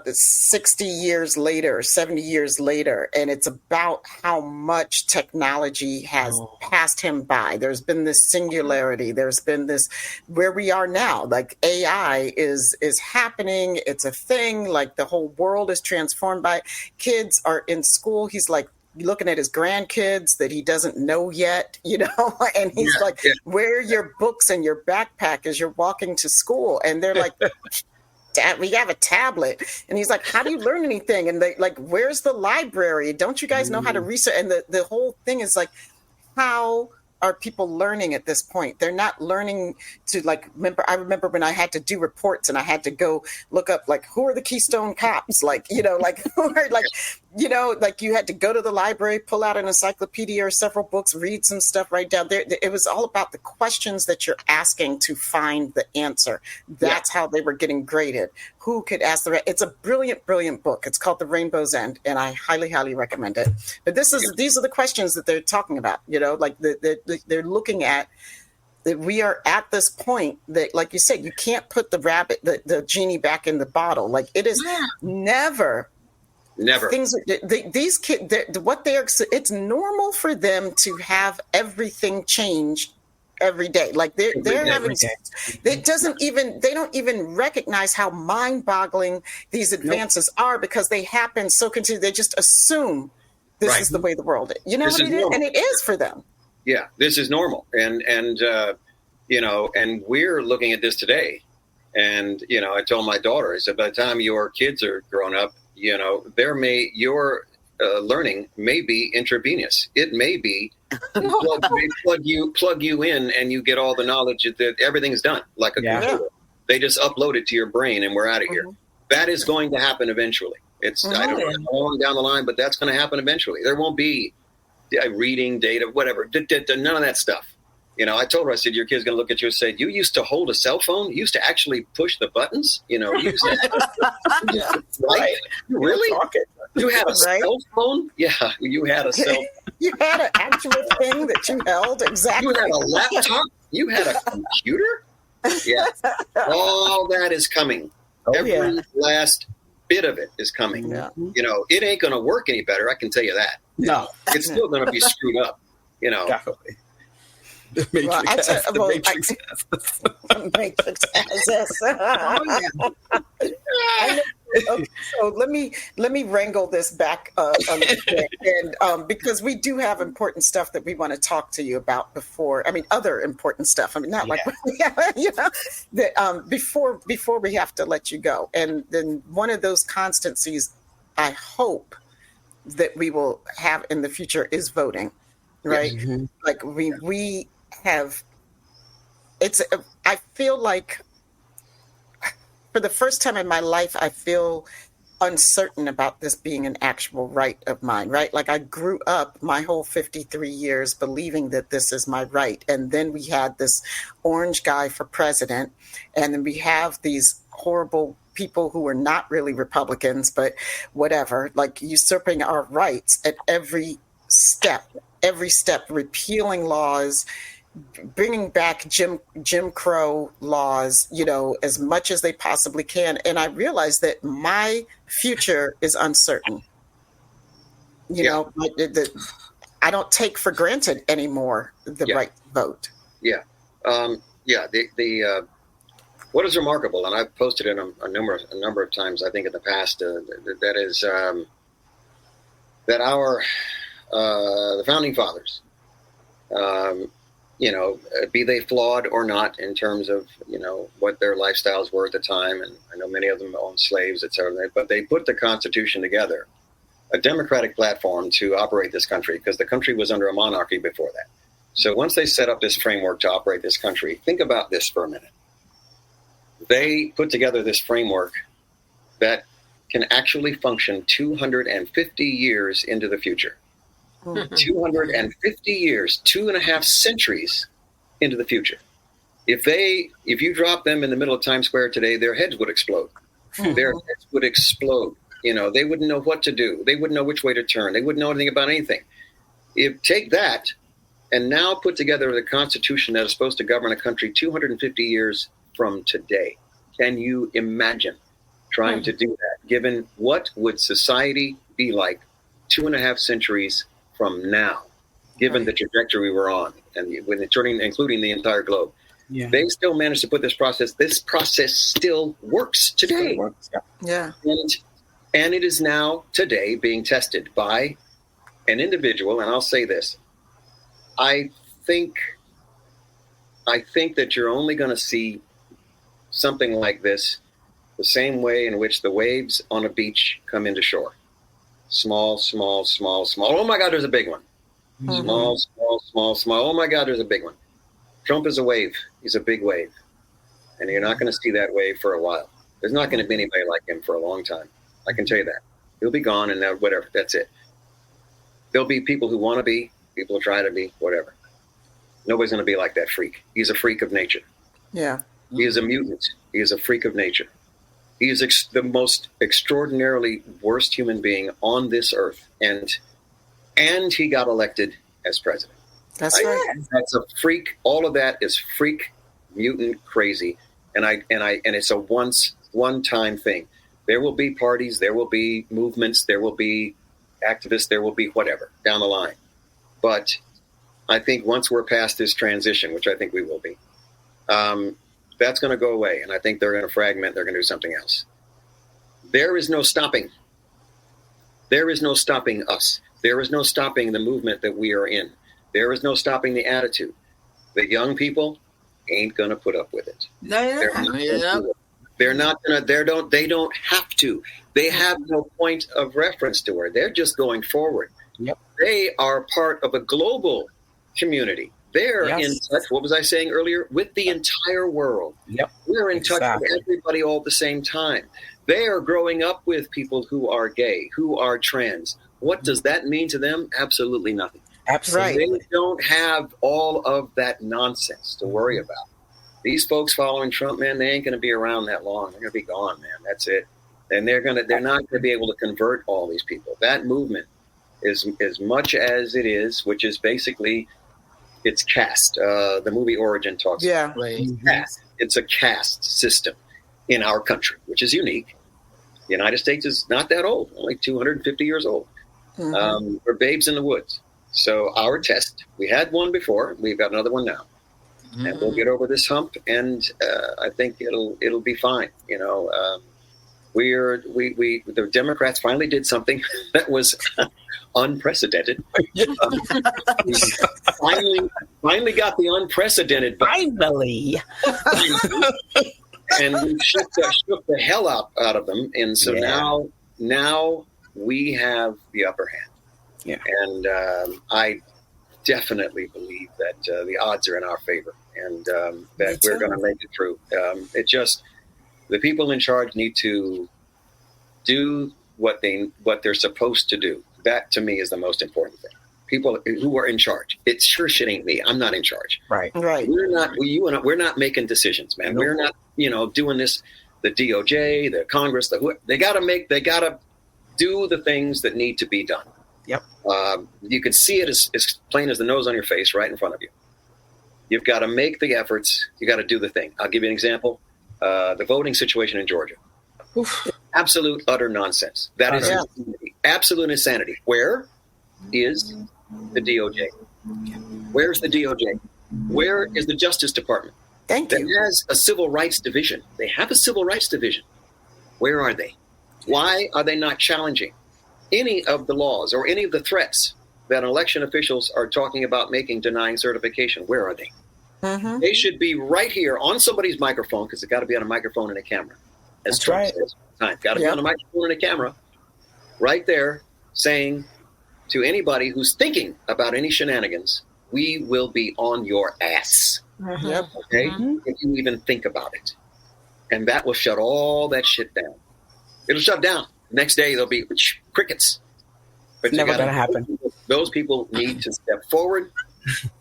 60 years later, 70 years later, and it's about how much technology has passed him by. There's been this singularity. There's been this where we are now. AI is happening. It's a thing. The whole world is transformed by it. Kids are in school. He's looking at his grandkids that he doesn't know yet, and he's where are your books and your backpack as you're walking to school? And they're like, Dad, we have a tablet. And he's like, how do you learn anything? And they where's the library? Don't you guys know how to research? And the whole thing is how are people learning at this point? They're not learning to I remember when I had to do reports and I had to go look up who are the Keystone Cops? Who are you had to go to the library, pull out an encyclopedia or several books, read some stuff right down there. It was all about the questions that you're asking to find the answer. That's how they were getting graded. Who could ask it's a brilliant, brilliant book. It's called The Rainbow's End, and I highly, highly recommend it. But these are the questions that they're talking about, they're looking at. That we are at this point that, like you said, you can't put the genie back in the bottle. It is never. Things these kids, it's normal for them to have everything change every day. They're having, they don't even recognize how mind-boggling these advances are because they happen so continually. They just assume this is the way the world is. You know what it is, and it is for them. Yeah, this is normal, and we're looking at this today, and I told my daughter, I said, by the time your kids are grown up, your learning may be intravenous. It may be plug you in, and you get all the knowledge that everything's done like a computer. They just upload it to your brain, and we're out of here. That is going to happen eventually. It's I don't know how long down the line, but that's going to happen eventually. There won't be reading data, whatever, none of that stuff. I told her, I said, your kid's going to look at you and say, you used to hold a cell phone? You used to actually push the buttons? You used to, right? Really? You had a cell phone? Yeah, you had a cell phone. You had an actual thing that you held, exactly. You had a laptop? You had a computer? Yeah. All that is coming. Every last bit of it is coming. Yeah. It ain't going to work any better, I can tell you that. No. It's still going to be screwed up, Definitely. The Matrix Matrix Okay, so let me wrangle this back a little bit, and because we do have important stuff that we want to talk to you about before. I mean, other important stuff. I mean, not that before we have to let you go. And then one of those constancies, I hope that we will have in the future is voting, right? Mm-hmm. We have. I feel like for the first time in my life, I feel uncertain about this being an actual right of mine, right? Like I grew up my whole 53 years believing that this is my right. And then we had this orange guy for president. And then we have these horrible people who are not really Republicans, but whatever, like usurping our rights at every step, repealing laws, bringing back Jim Crow laws, as much as they possibly can. And I realized that my future is uncertain. I don't take for granted anymore the right to vote. Yeah. What is remarkable, and I've posted it a number of times, I think in the past, that is that our the founding fathers, be they flawed or not in terms of, what their lifestyles were at the time. And I know many of them owned slaves, et cetera, but they put the Constitution together, a democratic platform to operate this country, because the country was under a monarchy before that. So once they set up this framework to operate this country, think about this for a minute. They put together this framework that can actually function 250 years into the future. 250 years, 2.5 centuries into the future. If you drop them in the middle of Times Square today, their heads would explode. Their heads would explode. They wouldn't know what to do. They wouldn't know which way to turn. They wouldn't know anything about anything. Take that and now put together the Constitution that is supposed to govern a country 250 years from today. Can you imagine trying to do that? Given what would society be like 2.5 centuries from now, given the trajectory we were on, and including the entire globe? Yeah. They still managed to put this process. This process still works today. Still works, yeah. And it is now today being tested by an individual. And I'll say this: I think that you're only going to see something like this the same way in which the waves on a beach come into shore. Small, small, small, small. Oh my God, there's a big one. Mm-hmm. Small, small, small, small. Oh my God, there's a big one. Trump is a wave. He's a big wave. And you're not going to see that wave for a while. There's not going to be anybody like him for a long time. I can tell you that. He'll be gone and whatever. That's it. There'll be people who want to be, people who try to be, whatever. Nobody's going to be like that freak. He's a freak of nature. Yeah. He is a mutant. He is a freak of nature. He is the most extraordinarily worst human being on this earth. And he got elected as president. That's right. That's a freak. All of that is freak, mutant, crazy. And it's a one-time thing. There will be parties, there will be movements, there will be activists, there will be whatever down the line. But I think once we're past this transition, which I think we will be, that's going to go away. And I think they're going to fragment. They're going to do something else. There is no stopping. There is no stopping us. There is no stopping the movement that we are in. There is no stopping the attitude. The young people ain't going to put up with it. They're not going to. They don't have to. They have no point of reference to her. They're just going forward. Yep. They are part of a global community. They're in touch, what was I saying earlier, with the entire world. Yep. We're in touch with everybody all at the same time. They are growing up with people who are gay, who are trans. What does that mean to them? Absolutely nothing. Absolutely. They don't have all of that nonsense to worry about. These folks following Trump, man, they ain't going to be around that long. They're going to be gone, man. That's it. And they're not going to be able to convert all these people. That movement is as much as it is, which is basically, it's caste. The movie Origin talks about caste. It's a caste system in our country, which is unique. The United States is not that old, only 250 years old. Mm-hmm. We're babes in the woods. So our test, we had one before, we've got another one now. Mm-hmm. And we'll get over this hump, and I think it'll be fine. The Democrats finally did something that was unprecedented. Finally got the unprecedented. Finally. And we shook the hell out of them. And so now we have the upper hand. Yeah. And I definitely believe that the odds are in our favor, and that we're going to make it through. It just, the people in charge need to do what they're supposed to do. That to me is the most important thing. People who are in charge. It sure shit ain't me. I'm not in charge. Right. We're not making decisions, man. Nope. We're not, doing this. The DOJ, the Congress, they got to do the things that need to be done. Yep. You can see it as plain as the nose on your face right in front of you. You've got to make the efforts. You got to do the thing. I'll give you an example. The voting situation in Georgia. Oof. Absolute, utter nonsense. That is absolute insanity. Where is the DOJ? Where's the DOJ? Where is the Justice Department? Thank you. That has a civil rights division. They have a civil rights division. Where are they? Why are they not challenging any of the laws or any of the threats that election officials are talking about making, denying certification? Where are they? Mm-hmm. They should be right here on somebody's microphone, because it's got to be on a microphone and a camera. That's right. Got to be on a microphone and a camera, right there, saying to anybody who's thinking about any shenanigans, we will be on your ass. Mm-hmm. Yep. Okay? Mm-hmm. If you even think about it. And that will shut all that shit down. It'll shut down. Next day, there'll be crickets. But never going to happen. Those people need to step forward.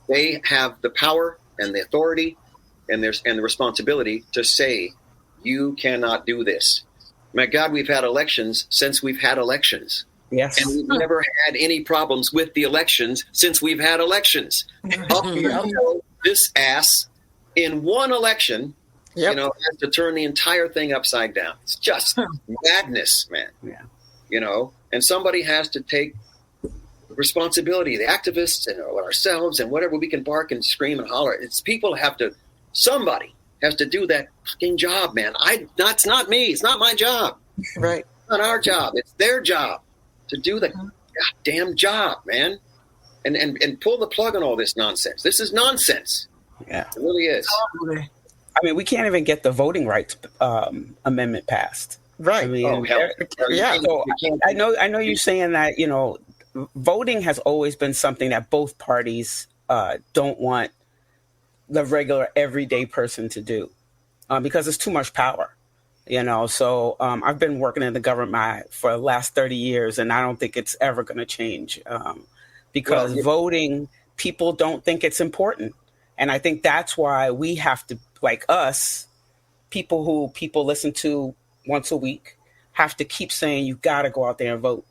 They have the power and the authority and the responsibility to say, you cannot do this. My God, we've had elections since we've had elections. Yes. And we've never had any problems with the elections since we've had elections. Up until this ass in one election, has to turn the entire thing upside down. It's just madness, man. Yeah. And somebody has to take responsibility, the activists and ourselves and whatever we can bark and scream and holler. Somebody has to do that fucking job, man. That's not me. It's not my job. Right. It's not our job. It's their job to do the goddamn job, man. And pull the plug on all this nonsense. This is nonsense. Yeah. It really is. I mean, we can't even get the voting rights amendment passed. Right. I mean, So I know you're saying that, voting has always been something that both parties don't want the regular everyday person to do because it's too much power, So I've been working in the government for the last 30 years, and I don't think it's ever going to change because voting, people don't think it's important. And I think that's why we have to, like us, people who people listen to once a week, have to keep saying you got to go out there and vote,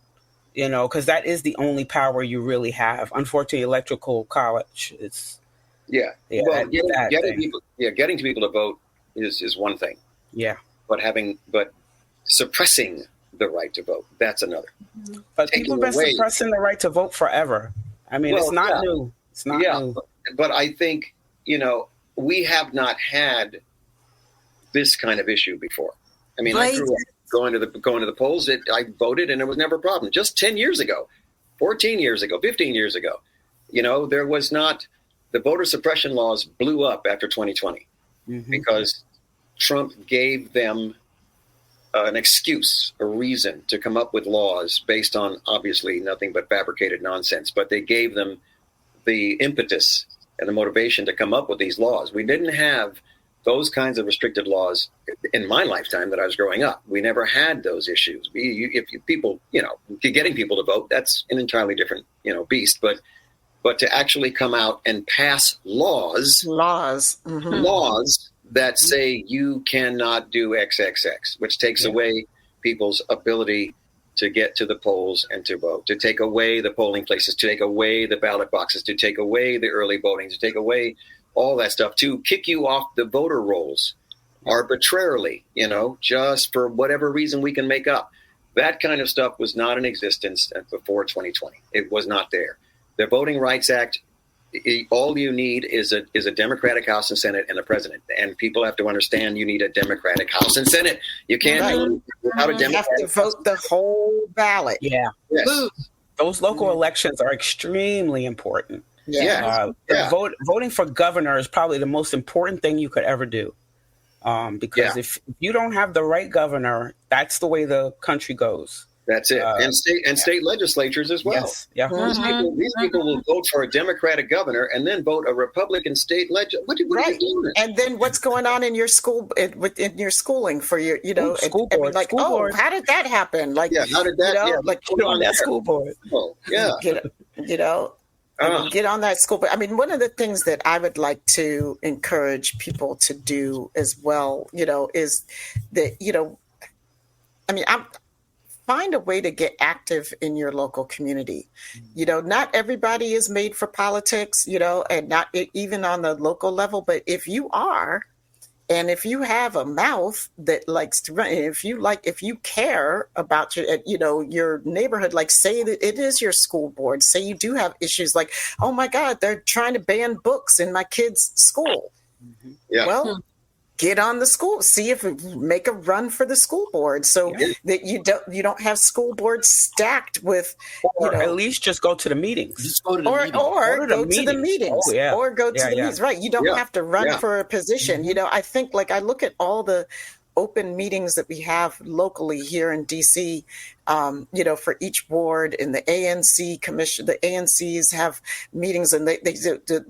because that is the only power you really have. Unfortunately, electoral college is. Well, getting people to vote is one thing. Yeah. But suppressing the right to vote, that's another. But people have been suppressing the right to vote forever. I mean, it's not new. It's not new. But I think, we have not had this kind of issue before. I mean, I grew up going to the polls. I voted, and it was never a problem. Just 10 years ago, 14 years ago, 15 years ago, there was not. The voter suppression laws blew up after 2020 because Trump gave them an excuse, a reason to come up with laws based on obviously nothing but fabricated nonsense. But they gave them the impetus and the motivation to come up with these laws. We didn't have those kinds of restricted laws in my lifetime that I was growing up. We never had those issues. Getting people to vote, that's an entirely different, beast. But to actually come out and pass laws that say you cannot do XXX, which takes away people's ability to get to the polls and to vote, to take away the polling places, to take away the ballot boxes, to take away the early voting, to take away all that stuff, to kick you off the voter rolls arbitrarily, just for whatever reason we can make up. That kind of stuff was not in existence before 2020. It was not there. The Voting Rights Act, all you need is a Democratic House and Senate and a president. And people have to understand you need a Democratic House and Senate. You can't do it without a Democratic. You have to vote the whole ballot. Yeah. Yes. Those local elections are extremely important. Voting for governor is probably the most important thing you could ever do. Because if you don't have the right governor, that's the way the country goes. That's it. And state legislatures as well. Yes. Yeah. These people will vote for a Democratic governor and then vote a Republican state legislature. What are you doing? And then what's going on in your school, in your schooling for your, school board. Like, school board. How did that happen? Like, how did that? Like, get on that school board. Oh, yeah. Get on that school board. I mean, one of the things that I would like to encourage people to do as well, is that, find a way to get active in your local community. Not everybody is made for politics, and not even on the local level. But if you are, and if you have a mouth that likes to run, if you care about your neighborhood, like say that it is your school board, say you do have issues like, oh my God, they're trying to ban books in my kid's school. Yeah. Well, get on the school, make a run for the school board so that you don't have school boards stacked with, or at least just go to the meetings. Just go to the meeting. Or go to the meetings. Oh, yeah. Or go to the meetings. Right. You don't have to run for a position. I think I look at all the open meetings that we have locally here in DC, for each ward, and the ANC commission, the ANCs have meetings, and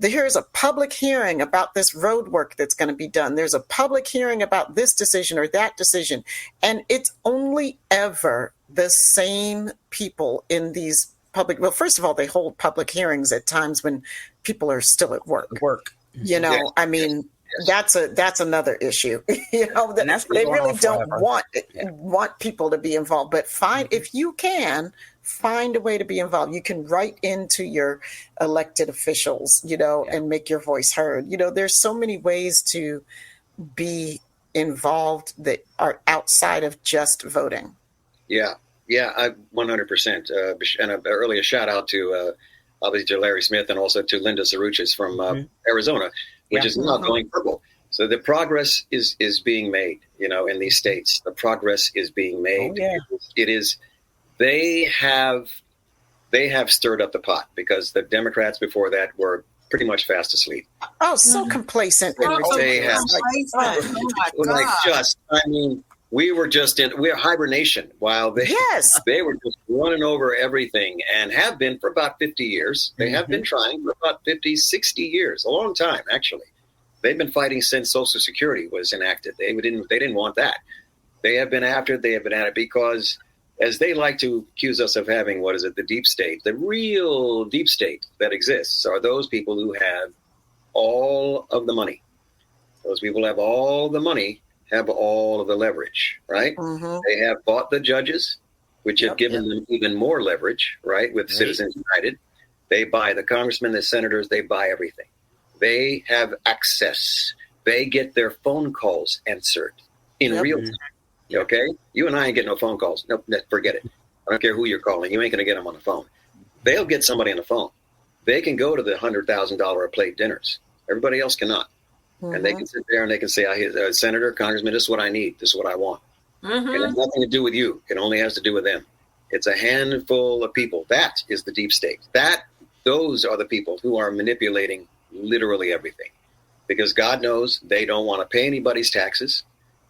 here's a public hearing about this road work that's going to be done. There's a public hearing about this decision or that decision. And it's only ever the same people in these well, first of all, they hold public hearings at times when people are still at work. I mean, that's another issue. That they really don't want people to be involved. But if you can find a way to be involved, you can write into your elected officials, and make your voice heard. There's so many ways to be involved that are outside of just voting. Yeah, 100%. And earlier shout out to obviously to Larry Smith and also to Linda Saruchis from Arizona, which is now going purple. So the progress is being made, in these states. The progress is being made. Oh, yeah. It is. They have stirred up the pot because the Democrats before that were pretty much fast asleep. Oh, so complacent. They have we're hibernation while they were just running over everything and have been for about 50 years. They have been trying for about 50, 60 years, a long time, actually. They've been fighting since Social Security was enacted. They didn't want that. They have been at it because, as they like to accuse us of having, the deep state, the real deep state that exists are those people who have all of the money. Those people have all the money, have all of the leverage, right? They have bought the judges, which have given them even more leverage, right? With Citizens United. They buy the congressmen, the senators, they buy everything. They have access. They get their phone calls answered in real time. Okay? You and I ain't getting no phone calls. No, forget it. I don't care who you're calling. You ain't going to get them on the phone. They'll get somebody on the phone. They can go to the $100,000 a plate dinners. Everybody else cannot. And they can sit there and they can say, Senator, Congressman, this is what I need. This is what I want. It has nothing to do with you. It only has to do with them. It's a handful of people. That is the deep state. Those are the people who are manipulating literally everything. Because God knows they don't want to pay anybody's taxes.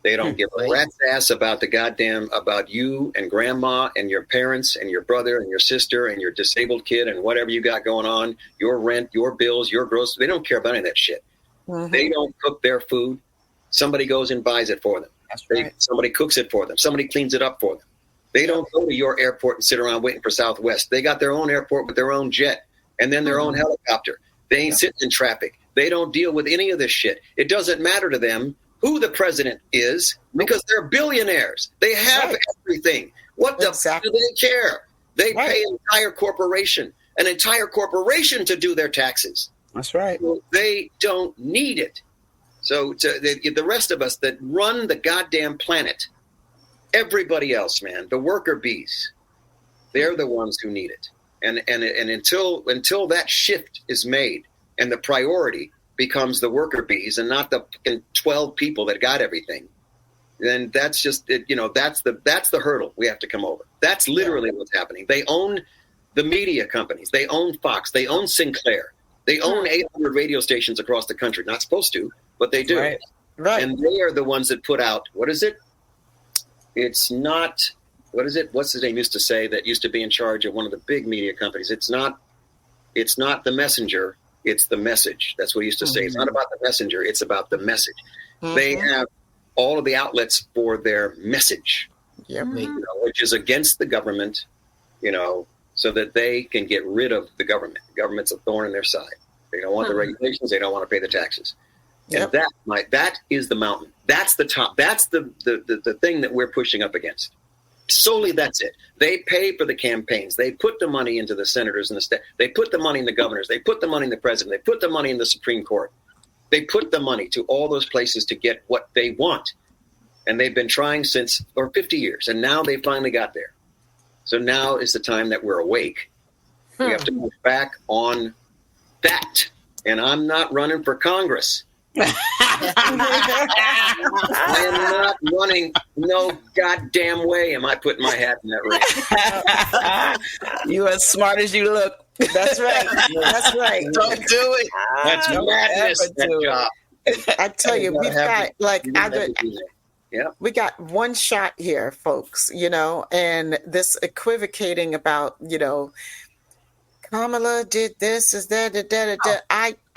They don't give a rat's ass about about you and grandma and your parents and your brother and your sister and your disabled kid and whatever you got going on, your rent, your bills, your groceries. They don't care about any of that shit. They don't cook their food. Somebody goes and buys it for them. Somebody cooks it for them. Somebody cleans it up for them. They don't go to your airport and sit around waiting for Southwest. They got their own airport with their own jet and then their own helicopter. They ain't sitting in traffic. They don't deal with any of this shit. It doesn't matter to them who the president is because they're billionaires. They have everything. What the fuck do they care? They pay an entire corporation to do their taxes. That's right. So they don't need it. So the rest of us that run the goddamn planet, everybody else, man, the worker bees, they're the ones who need it. And until that shift is made and the priority becomes the worker bees and not the 12 people that got everything, then that's just that's the hurdle we have to come over. That's literally what's happening. They own the media companies. They own Fox. They own Sinclair. They own 800 radio stations across the country. Not supposed to, but they do. Right. And they are the ones that put out, what is it? It's not what is it? What's his name used to say that used to be in charge of one of the big media companies? It's not the messenger, it's the message. That's what he used to say. It's not about the messenger, it's about the message. They have all of the outlets for their message, which is against the government, so that they can get rid of the government. The government's a thorn in their side. They don't want the regulations. They don't want to pay the taxes. And that is the mountain. That's the top. That's the thing that we're pushing up against. Solely that's it. They pay for the campaigns. They put the money into the senators and the state. They put the money in the governors. They put the money in the president. They put the money in the Supreme Court. They put the money to all those places to get what they want. And they've been trying for 50 years. And now they finally got there. So now is the time that we're awake. We have to move back on that. And I'm not running for Congress. I am not running. No goddamn way am I putting my hat in that ring. You as smart as you look. That's right. That's right. Don't do it. That's madness. That job. I tell you, we've got we got one shot here, folks. And this equivocating about Kamala did this, is that.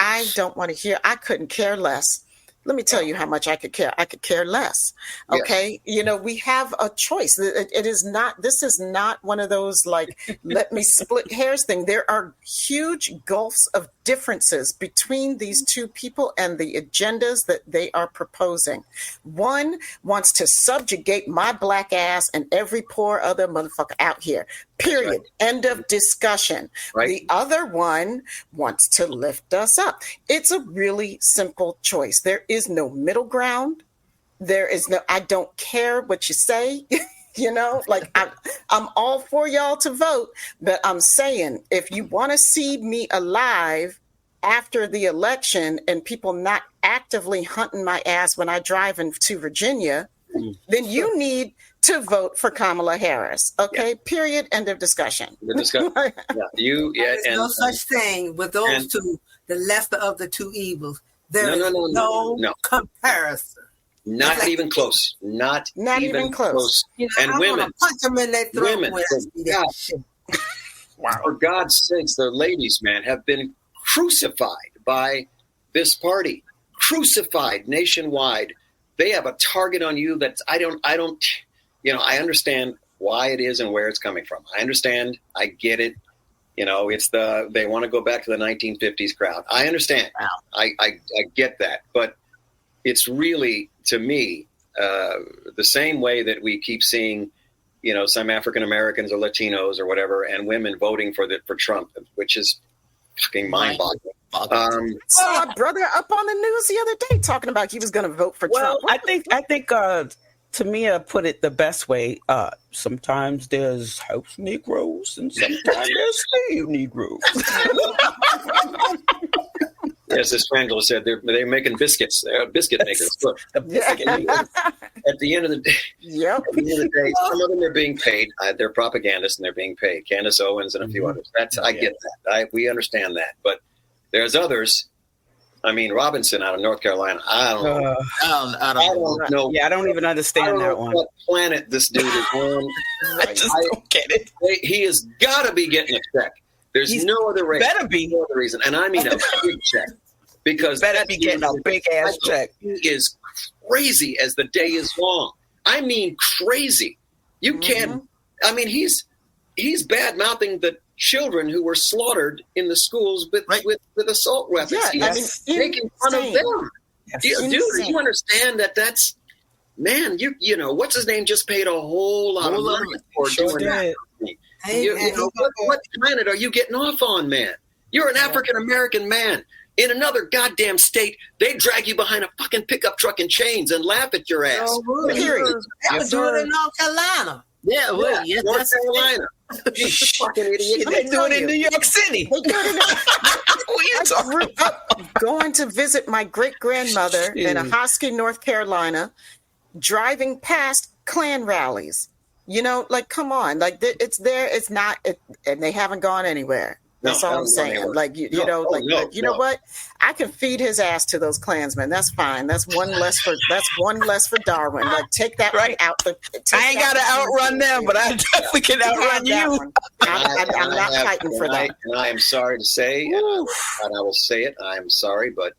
I don't want to hear. I couldn't care less. Let me tell you how much I could care. I could care less. Okay. Yes. We have a choice. This is not one of those let me split hairs thing. There are huge gulfs of differences between these two people and the agendas that they are proposing. One wants to subjugate my black ass and every poor other motherfucker out here. Period. Right. End of discussion. Right. The other one wants to lift us up. It's a really simple choice. There is no middle ground. I don't care what you say. I'm all for y'all to vote, but I'm saying if you want to see me alive after the election and people not actively hunting my ass when I drive into Virginia, then you need to vote for Kamala Harris. Okay, period. End of discussion. The discussion. There's no such thing with those two, the lesser of the two evils. There is no comparison. Not even close. Not even close. And women. Punch them in their throat. Wow. For God's sakes, the ladies, man, have been crucified by this party. Crucified nationwide. They have a target on you that I understand why it is and where it's coming from. I understand. I get it. They want to go back to the 1950s crowd. I understand. Wow. I get that. But it's really, to me, the same way that we keep seeing, some African Americans or Latinos or whatever, and women voting for Trump, which is fucking mind-boggling. Saw my brother up on the news the other day talking about he was going to vote for Trump. I think to me, I put it the best way. Sometimes there's house Negroes and sometimes there's slave Negroes. Yes, as Frangela said, they're making biscuits. They're biscuit makers. Look, at the end of the day, some of them are being paid. They're propagandists and they're being paid. Candace Owens and a few others. I get that. We understand that. But there's others. I mean, Robinson out of North Carolina. I don't know. I don't know. Yeah, I don't even understand that one. What planet this dude is on? I just don't get it. He has got to be getting a check. There's no other reason. Better be. No other reason. And I mean a big check. Because better be getting a big ass check. He is crazy as the day is long. I mean, crazy. You can't. I mean, he's bad-mouthing the children who were slaughtered in the schools with assault weapons. Yeah, he's making fun of them. Dude, do you understand that's man? You know what's his name just paid a whole lot of money for doing that. What planet are you getting off on, man? You're an African American man. In another goddamn state, they drag you behind a fucking pickup truck in chains and laugh at your ass. Oh, really? Period. That was doing it in North Carolina. North Carolina. You fucking idiot. They do it in New York City. I grew up going to visit my great-grandmother in Ahoskie, North Carolina, driving past Klan rallies. Come on. It's there. It's not. And they haven't gone anywhere. That's all I'm saying. Like, you know what? I can feed his ass to those Klansmen. That's fine. That's one less for Darwin. Like, take that right out. I ain't got to outrun them, but I definitely can outrun you. I'm not fighting for that. And I am sorry to say, and I will say it, I am sorry, but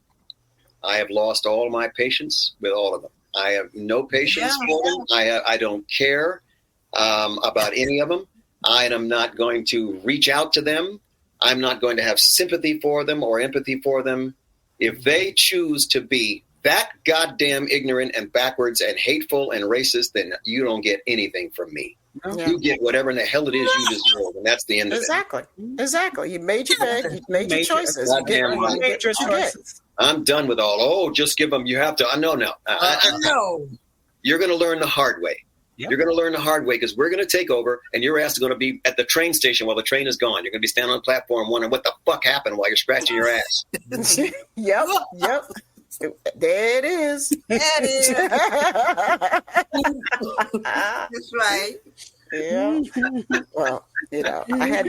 I have lost all my patience with all of them. I have no patience for them. I don't care about any of them. I am not going to reach out to them. I'm not going to have sympathy for them or empathy for them. If they choose to be that goddamn ignorant and backwards and hateful and racist, then you don't get anything from me. Yeah. You get whatever in the hell it is you deserve, and that's the end of it. Exactly. You made your bed. You made your choices. You get your choices. I'm done with all. Just give them. You have to. No. You're going to learn the hard way. Yep. You're going to learn the hard way because we're going to take over, and your ass is going to be at the train station while the train is gone. You're going to be standing on the platform wondering what the fuck happened while you're scratching your ass. Yep. There it is. That's right. Yeah. Well, I had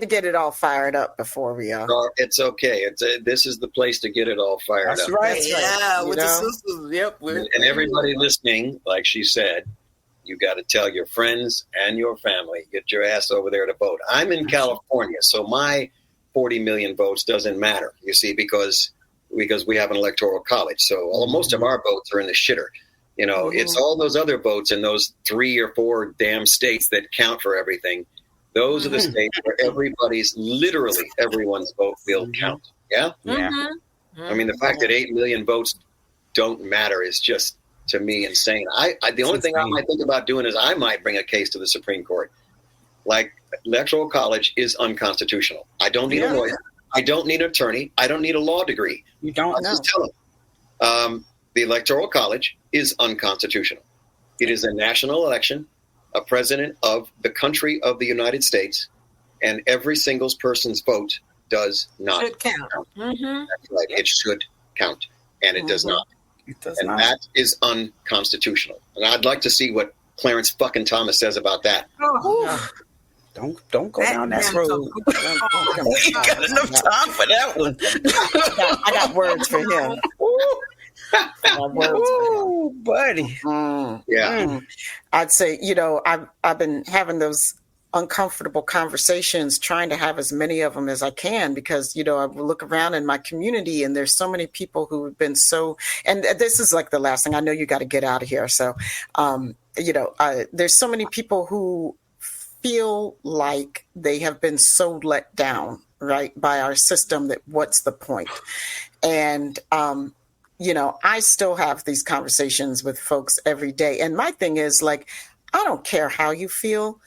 to get it all fired up before we. It's okay. This is the place to get it all fired up. That's right. Yeah, with the sisters. Yep. And everybody listening, like she said, you got to tell your friends and your family, get your ass over there to vote. I'm in California, so my 40 million votes doesn't matter, you see, because we have an electoral college. So most of our votes are in the shitter. It's all those other votes in those 3 or 4 damn states that count for everything. Those are the states where literally everyone's vote will count. Yeah? Yeah. I mean, the fact that 8 million votes don't matter is just, to me, insane. The only thing I might think about doing is I might bring a case to the Supreme Court. Like, electoral college is unconstitutional. I don't need a lawyer. I don't need an attorney. I don't need a law degree. You don't know. Just tell them. The electoral college is unconstitutional. It is a national election, a president of the country of the United States, and every single person's vote does not count. Mm-hmm. That's right. It should count, and it does not. It does and not. That is unconstitutional. And I'd like to see what Clarence fucking Thomas says about that. Don't go down that road. We ain't got enough time for that one. I got words for him. Buddy. I'd say, I've been having those uncomfortable conversations, trying to have as many of them as I can, because, I look around in my community and there's so many people who have been and this is like the last thing. I know you got to get out of here. So, there's so many people who feel like they have been so let down, right, by our system that what's the point? And, I still have these conversations with folks every day. And my thing is, like, I don't care how you feel.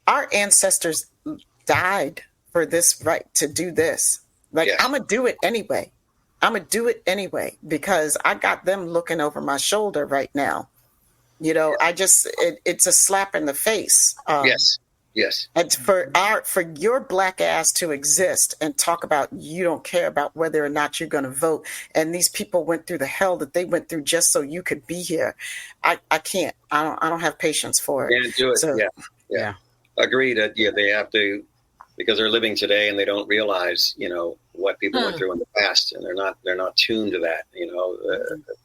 Our ancestors died for this right to do this. Like, I'm going to do it anyway. Because I got them looking over my shoulder right now. It's a slap in the face. Yes. And for your black ass to exist and talk about you don't care about whether or not you're going to vote, and these people went through the hell that they went through just so you could be here. I can't. I don't have patience for it. Can't do it. So, yeah. Agree that they have to, because they're living today and they don't realize what people went through in the past, and they're not tuned to that.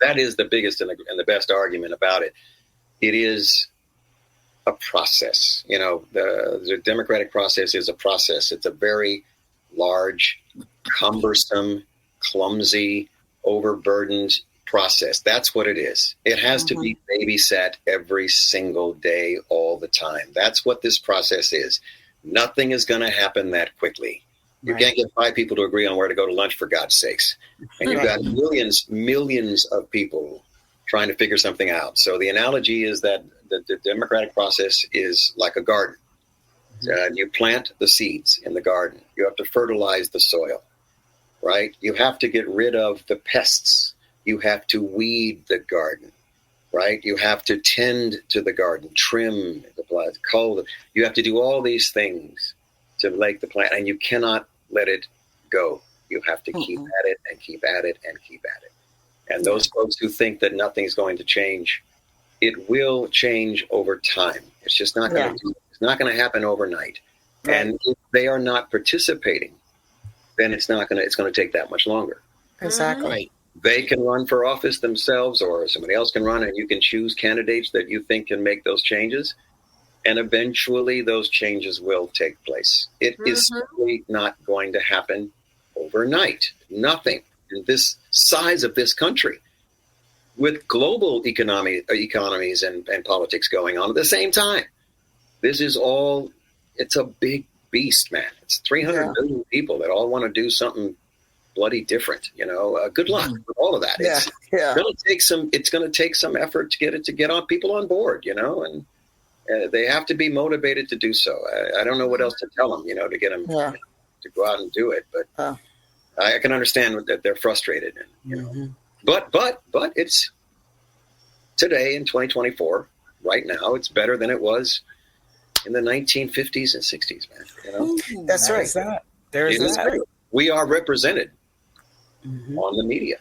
That is the biggest and the best argument about it. It is a process. The democratic process is a process. It's a very large, cumbersome, clumsy, overburdened process. That's what it is. It has to be babysat every single day, all the time. That's what this process is. Nothing is going to happen that quickly. You can't get 5 people to agree on where to go to lunch, for God's sakes. And you've got millions of people trying to figure something out. So the analogy is that the democratic process is like a garden. You plant the seeds in the garden. You have to fertilize the soil, right? You have to get rid of the pests. You have to weed the garden, right? You have to tend to the garden, trim the plant, cull. You have to do all these things to make the plant, and you cannot let it go. You have to keep at it and keep at it and keep at it. And those folks who think that nothing's going to change, it will change over time. It's just not going to. It's not going to happen overnight. Right. And if they are not participating, then it's going to take that much longer. Exactly. Right. They can run for office themselves, or somebody else can run, and you can choose candidates that you think can make those changes. And eventually those changes will take place. It is simply not going to happen overnight. Nothing in this size of this country, with global economies and politics going on at the same time. This is all, it's a big beast, man. It's 300 million people that all want to do something bloody different. Good luck with all of that. It's going to take some effort to get on people on board, and they have to be motivated to do so. I don't know what else to tell them, to get them to go out and do it. But I can understand that they're frustrated, and but it's today in 2024. Right now, it's better than it was in the 1950s and 60s, man. That's right. There's that. We are represented on the media.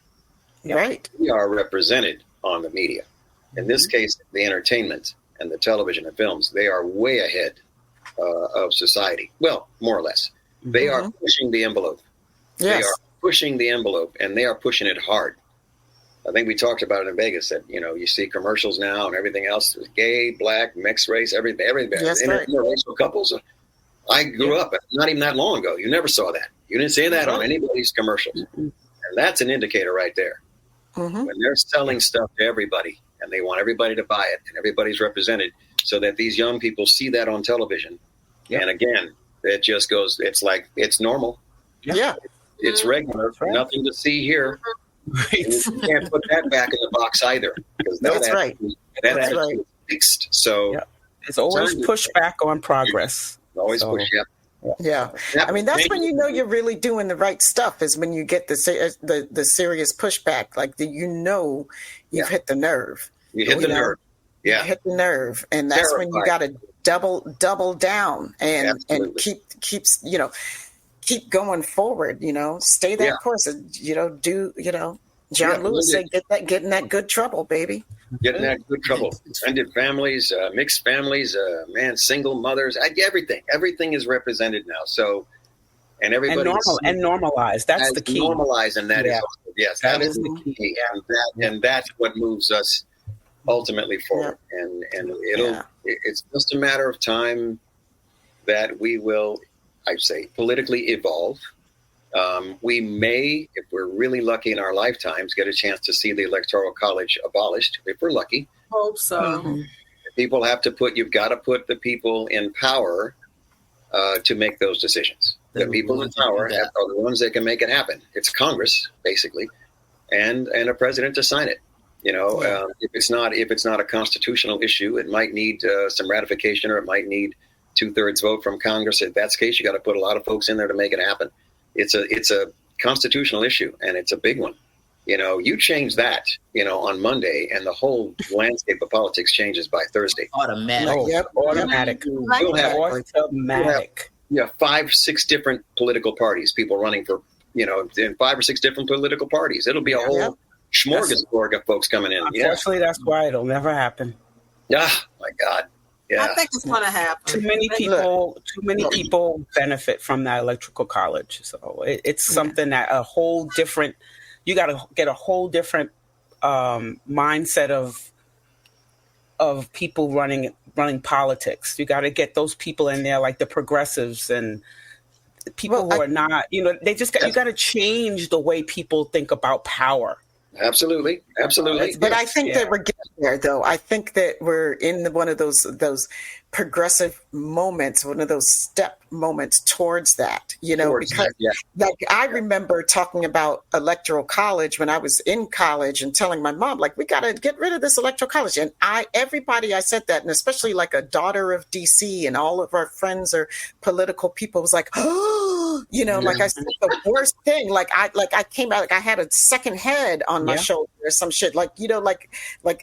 Right. We are represented on the media. In this case, the entertainment and the television and films, they are way ahead of society. Well, more or less. They are pushing the envelope. Yes. They are pushing the envelope, and they are pushing it hard. I think we talked about it in Vegas that, you see commercials now and everything else. Gay, black, mixed race, everything. Yes, interracial couples. I grew up not even that long ago. You never saw that. You didn't see that on anybody's commercials. And that's an indicator right there. When they're selling stuff to everybody and they want everybody to buy it and everybody's represented so that these young people see that on television. And again, it just goes, it's like, it's normal. Yeah. It's regular. Right. Nothing to see here. Right. You can't put that back in the box either. Because that's right. That's right. Fixed. So it's always pushback on progress. Always push, Yeah. I mean, that's when you're really doing the right stuff, is when you get the serious pushback, like you've hit the nerve. You hit the nerve. Yeah. You hit the nerve. And that's when you got to double down and keep going forward, stay that course. John Lewis said, get in that good trouble, baby. Get in that good trouble. Extended families, mixed families, single mothers, everything is represented now. So, and everybody and normalized. That's the key. Normalized, and that is that is the key. And that's what moves us ultimately forward. And it's just a matter of time that we will, I'd say, politically evolve. We may, if we're really lucky in our lifetimes, get a chance to see the Electoral College abolished, if we're lucky. Hope so. You've got to put the people in power to make those decisions. The people in power are the ones that can make it happen. It's Congress, basically, and a president to sign it. If it's not a constitutional issue, it might need some ratification, or it might need 2/3 vote from Congress. If that's the case, you got to put a lot of folks in there to make it happen. It's a constitutional issue, and it's a big one. You change that, on Monday, and the whole landscape of politics changes by Thursday. Automatic. Automatic. You'll have 5-6 different political parties, people running for, in 5 or 6 different political parties. It'll be a whole smorgasbord of folks coming in. Unfortunately, that's why it'll never happen. Ah, my God. Yeah. I think it's going to happen. Too many people benefit from that electoral college. So it's something that you got to get a whole different mindset of people running politics. You got to get those people in there, like the progressives and people who are not, you got to change the way people think about power. Absolutely. But I think that we're getting there, though. I think that we're in one of those progressive moments, one of those step moments towards that, like I remember talking about electoral college when I was in college and telling my mom, like, we got to get rid of this electoral college. And everybody I said that, and especially like a daughter of DC and all of our friends are political people, was like, oh, like I said, the worst thing, like I came out, like I had a second head on my shoulder or some shit, like,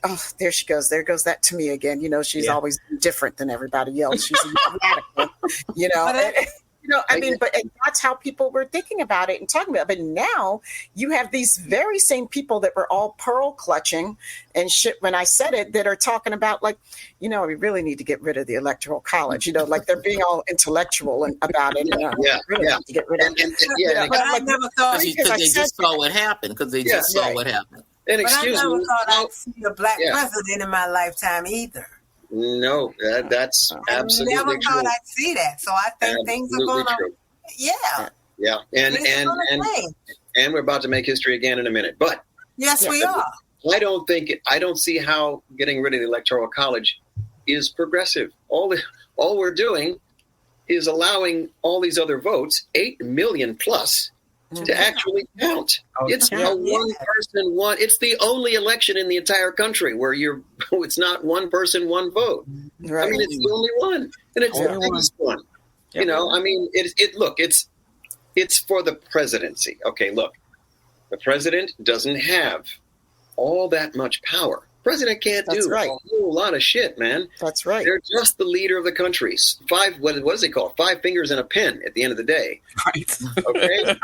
oh, there she goes. There goes that to me again. She's always different than everybody else. She's a radical, but that's how people were thinking about it and talking about it. But now you have these very same people that were all pearl clutching and shit when I said it, that are talking about like, we really need to get rid of the Electoral College. Like they're being all intellectual about it. Really need to get rid of it. But I never thought because they just saw what happened. Because they just saw what happened. And but I excuse never me, thought I'd see a black president in my lifetime either. No, that's absolutely true. I never thought I'd see that. So I think things are going to, yeah, and we're about to make history again in a minute. But yes, we are. I don't see how getting rid of the Electoral College is progressive. All we're doing is allowing all these other votes, 8 million plus, to actually count. It's a one person, one. It's the only election in the entire country where it's not one person, one vote. Right. I mean, it's the only one, and it's the biggest one. I mean, it's for the presidency. Okay, look, the president doesn't have all that much power. President can't do a whole lot of shit, man. That's right. They're just the leader of the country. What is it called? 5 fingers and a pen at the end of the day. Right. Okay?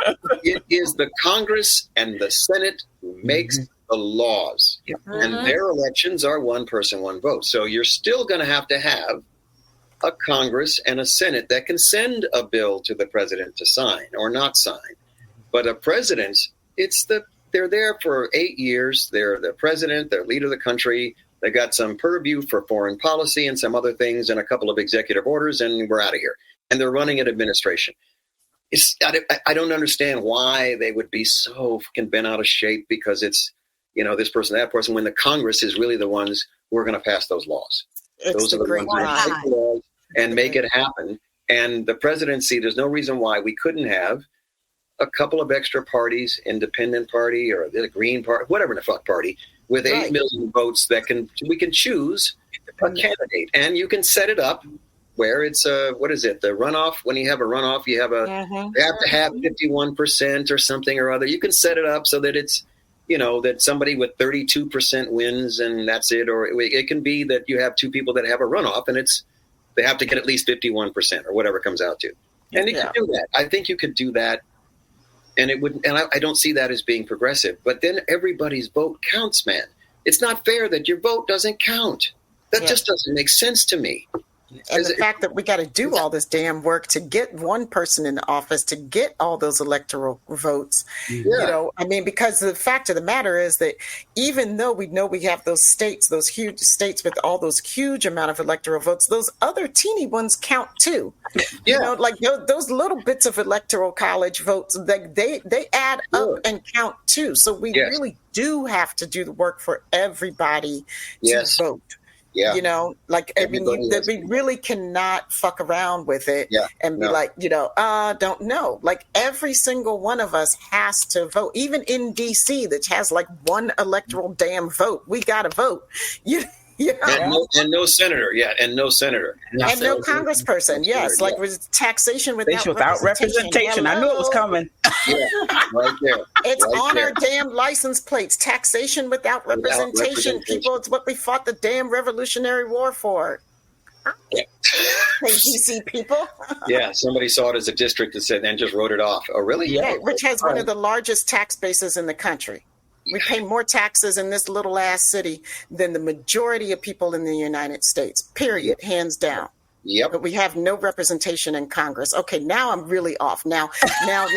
It is the Congress and the Senate who makes the laws. And their elections are one person, one vote. So you're still going to have a Congress and a Senate that can send a bill to the president to sign or not sign. But a president, they're there for 8 years. They're the president, they're leader of the country. They got some purview for foreign policy and some other things and a couple of executive orders, and we're out of here. And they're running an administration. I don't understand why they would be so fucking bent out of shape because it's, this person, that person, when the Congress is really the ones who are going to pass those laws. Those are the ones who make the laws and make it happen. And the presidency, there's no reason why we couldn't have a couple of extra parties, independent party or the Green Party, whatever the fuck party, with 8 million votes that we can choose a candidate, and you can set it up where it's the runoff. When you have a runoff, you have they have to have 51% or something or other. You can set it up so that it's that somebody with 32% wins and that's it, or it can be that you have 2 people that have a runoff and they have to get at least 51% or whatever it comes out to, and you can do that. I think you could do that. And it wouldn't, and I don't see that as being progressive. But then everybody's vote counts, man. It's not fair that your vote doesn't count. That just doesn't make sense to me. And the fact that we got to do all this damn work to get one person in the office, to get all those electoral votes, because the fact of the matter is that even though we know we have those states, those huge states with all those huge amount of electoral votes, those other teeny ones count too. Like those little bits of electoral college votes, they add up and count too. So we really do have to do the work for everybody to vote. Yeah. We really cannot fuck around with it and be don't know. Like every single one of us has to vote. Even in DC, that has like one electoral damn vote, we got to vote. And no senator, and no senator. And no congressperson, like with taxation without representation. I knew it was coming. Right there. It's on our damn license plates. Taxation without representation. People, it's what we fought the damn Revolutionary War for. Hey, DC people. Somebody saw it as a district and just wrote it off. Oh, really? Yeah, which has one of the largest tax bases in the country. We pay more taxes in this little ass city than the majority of people in the United States, period, hands down. Yep. But we have no representation in Congress. Okay, now I'm really off. Now,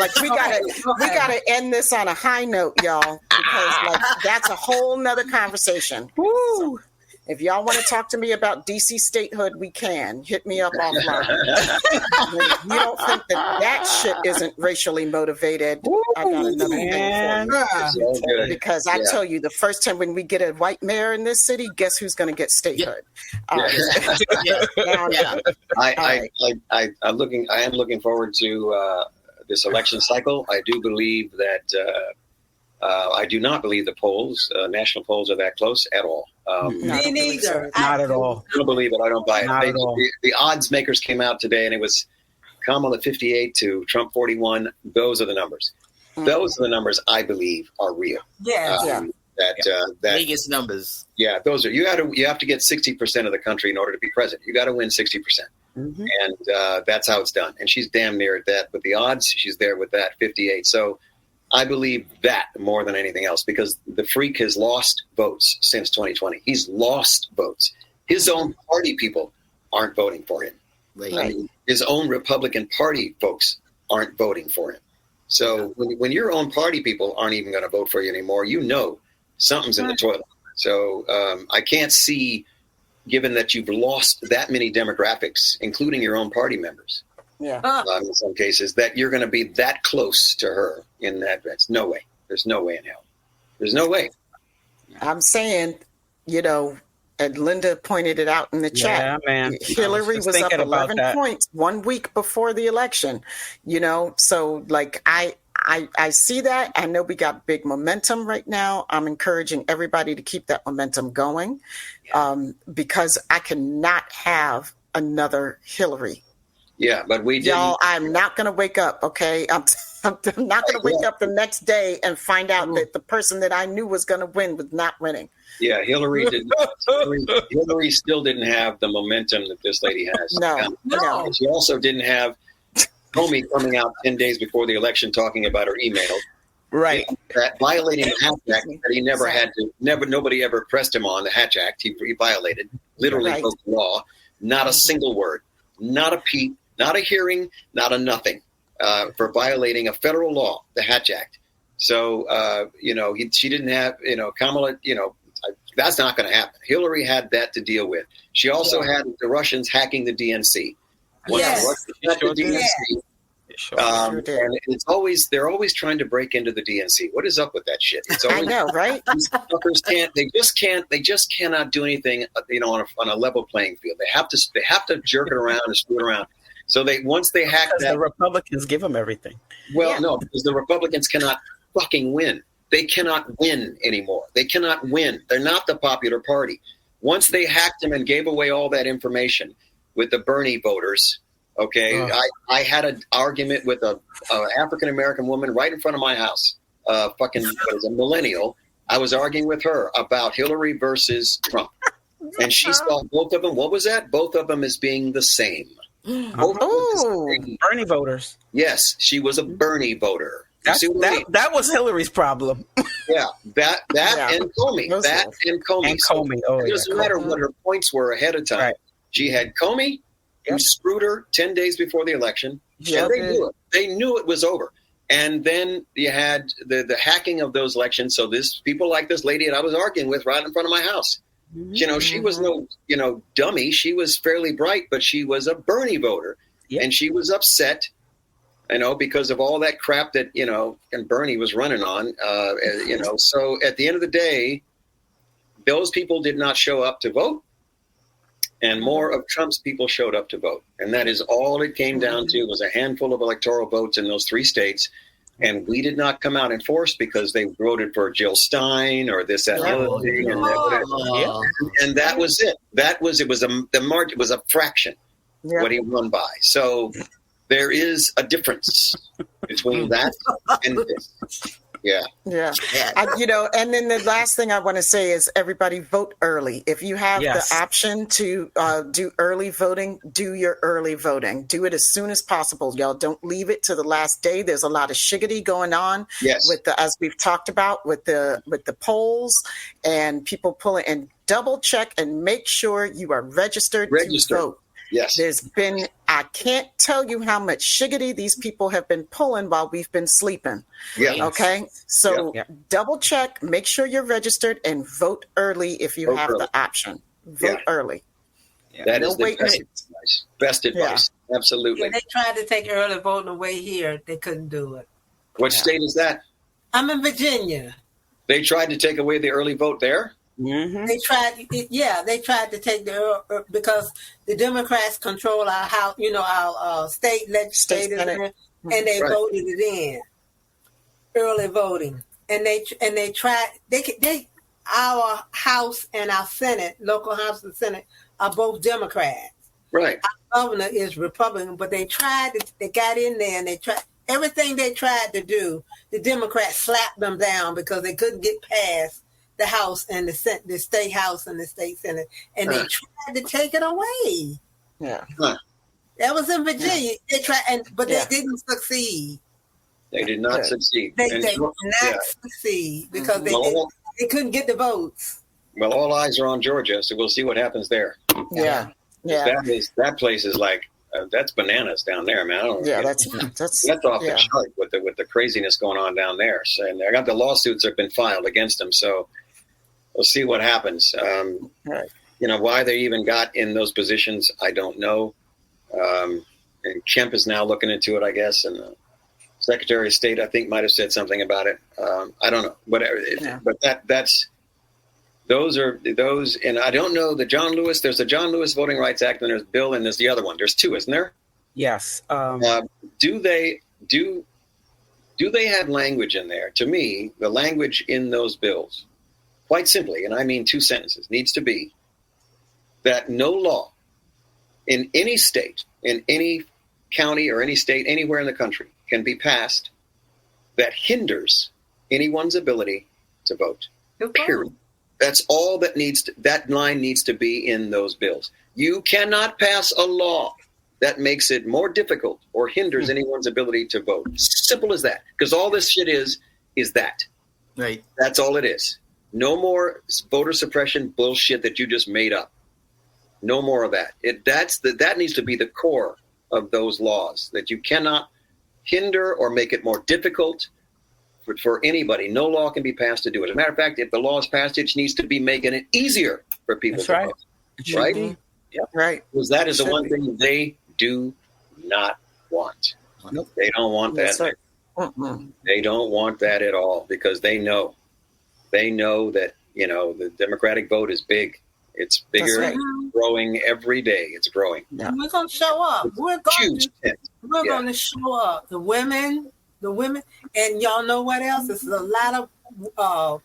like we gotta end this on a high note, y'all, because like that's a whole nother conversation. Woo! If y'all want to talk to me about DC statehood, we can. Hit me up offline. You don't think that shit isn't racially motivated? I got another thing for you. Because I tell you, the first time when we get a white mayor in this city, guess who's going to get statehood? I am looking forward to this election cycle. I do believe that. I do not believe the polls, national polls, are that close at all. Me neither. Not at all. I don't believe it. I don't buy it. Not at all. The odds makers came out today, and it was Kamala 58 to Trump 41. Those are the numbers. Those are the numbers I believe are real. That Vegas numbers. Yeah, those are. You have to get 60% of the country in order to be president. You got to win 60%. And that's how it's done. And she's damn near at that. But the odds, she's there with that 58. So I believe that more than anything else, because the freak has lost votes since 2020. He's lost votes. His own party people aren't voting for him. Right. I mean, his own Republican Party folks aren't voting for him. So when your own party people aren't even going to vote for you anymore, you know something's in the toilet. So I can't see, given that you've lost that many demographics, including your own party members, in some cases, that you're going to be that close to her in that. That's no way. There's no way in hell. There's no way. I'm saying, and Linda pointed it out in the chat. Yeah, man. Hillary was up 11 points 1 week before the election, so like I see that. I know we got big momentum right now. I'm encouraging everybody to keep that momentum going, because I cannot have another Hillary. Yeah, but we didn't. Y'all, I'm not going to wake up, okay? I'm not going to wake up the next day and find out that the person that I knew was going to win was not winning. Yeah, Hillary did. Hillary still didn't have the momentum that this lady has. No. She also didn't have Comey coming out 10 days before the election talking about her email. Right. That violating the Hatch Act that he never had to, nobody ever pressed him on the Hatch Act. He violated, literally broke the law. Not a single word, not a peep, not a hearing, not a nothing, for violating a federal law, the Hatch Act. So, she didn't have, Kamala, that's not going to happen. Hillary had that to deal with. She also had the Russians hacking the DNC. And it's always, they're always trying to break into the DNC. What is up with that shit? It's always, I know, right? These fuckers they just cannot do anything, on a level playing field. They have to jerk it around and screw it around. So once they hack that, the Republicans give them everything. Well, no, because the Republicans cannot fucking win. They cannot win anymore. They cannot win. They're not the popular party. Once they hacked them and gave away all that information with the Bernie voters, okay, I had an argument with a African-American woman right in front of my house, a millennial. I was arguing with her about Hillary versus Trump. And she saw both of them. What was that? Both of them as being the same. Bernie voters. Yes, she was a Bernie voter. That was Hillary's problem. Yeah, that and Comey. And Comey. It doesn't matter what her points were ahead of time. Right. She had Comey, who screwed her 10 days before the election. And they knew it. They knew it was over. And then you had the hacking of those elections. So people like this lady that I was arguing with right in front of my house. She was no, dummy. She was fairly bright, but she was a Bernie voter. Yep. And she was upset, because of all that crap that, and Bernie was running on, So at the end of the day, those people did not show up to vote. And more of Trump's people showed up to vote. And that is all it came down to, was a handful of electoral votes in those 3 states. And we did not come out in force because they voted for Jill Stein or this, that, and the other thing. And that was it. The margin, it was a fraction what he won by. So there is a difference between that and this. Yeah. And then the last thing I want to say is everybody vote early. If you have the option to do early voting, do your early voting. Do it as soon as possible. Y'all don't leave it to the last day. There's a lot of shiggity going on with as we've talked about with the polls and people pulling, and double check and make sure you are registered to vote. Yes. I can't tell you how much shiggity these people have been pulling while we've been sleeping. Yeah. Okay. So double check, make sure you're registered, and vote early if you have the option. Vote early. Yeah. That is the best advice. Yeah. Absolutely. Yeah, they tried to take early voting away here. They couldn't do it. What state is that? I'm in Virginia. They tried to take away the early vote there? Mm-hmm. They tried to take because the Democrats control our house, our state legislators, and they voted it in early voting, and they tried. Our House and our Senate, local House and Senate, are both Democrats. Right. Our governor is Republican, but they got in there and they tried everything they tried to do. The Democrats slapped them down because they couldn't get past the House and the state House and the state Senate, and they tried to take it away. Yeah. That was in Virginia. They tried, but they didn't succeed. They did not succeed. They did not succeed because they couldn't get the votes. Well, all eyes are on Georgia, so we'll see what happens there. Yeah. That place is like that's bananas down there, man. I don't know. That's off the chart with the craziness going on down there. So, and I got the lawsuits that have been filed against them, so we'll see what happens. Right. Why they even got in those positions, I don't know. And Kemp is now looking into it, I guess, and the Secretary of State, I think, might have said something about it. I don't know, whatever. But that's. Those, and I don't know there's the John Lewis Voting Rights Act, and there's Bill, and there's the other one. There's two, isn't there? Yes. Do they have language in there? To me, the language in those bills, quite simply, and I mean 2 sentences, needs to be that no law in any state, in any county or any state, anywhere in the country can be passed that hinders anyone's ability to vote. Period. That's all that line needs to be in those bills. You cannot pass a law that makes it more difficult or hinders anyone's ability to vote. Simple as that. Because all this shit is that. Right. That's all it is. No more voter suppression bullshit that you just made up. No more of that. That needs to be the core of those laws, that you cannot hinder or make it more difficult for anybody. No law can be passed to do it. As a matter of fact, if the law is passed, it needs to be making it easier for people to vote. Right? Yeah. Right. Because that is the one thing they do not want. Nope. They don't want that. Right. They don't want that at all, because they know that, the Democratic vote is big. It's bigger, right. It's growing every day. It's growing. Yeah. We're going to show up. We're going to show up. The women, and y'all know what else? There's a lot of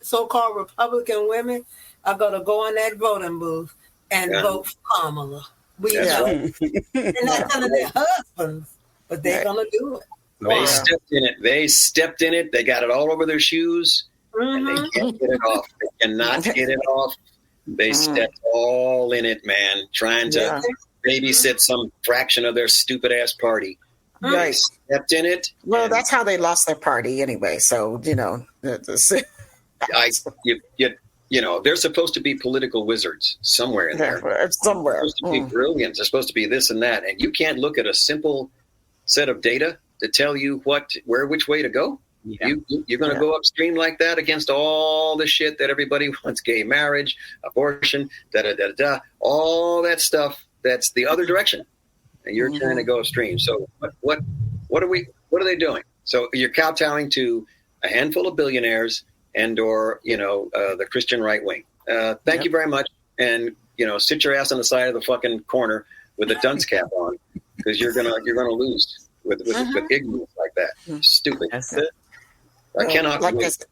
so-called Republican women are going to go in that voting booth and vote for Kamala. They're not telling their husbands, but they're going to do it. They stepped in it. They got it all over their shoes, and they can't get it off. They cannot get it off. They stepped all in it, man, trying to babysit some fraction of their stupid-ass party. They stepped in it. Well, that's how they lost their party anyway, so, they're supposed to be political wizards somewhere in there. Somewhere. They're supposed to be brilliant. They're supposed to be this and that, and you can't look at a simple set of data to tell you which way to go. Yeah. You're going to go upstream like that against all the shit that everybody wants: gay marriage, abortion, all that stuff. That's the other direction, and you're trying to go upstream. So what are they doing? So you're kowtowing to a handful of billionaires and/or the Christian right wing. Thank you very much, and sit your ass on the side of the fucking corner with a dunce cap on, because you're gonna lose with ignorance like that. Stupid. That's it. I cannot wait.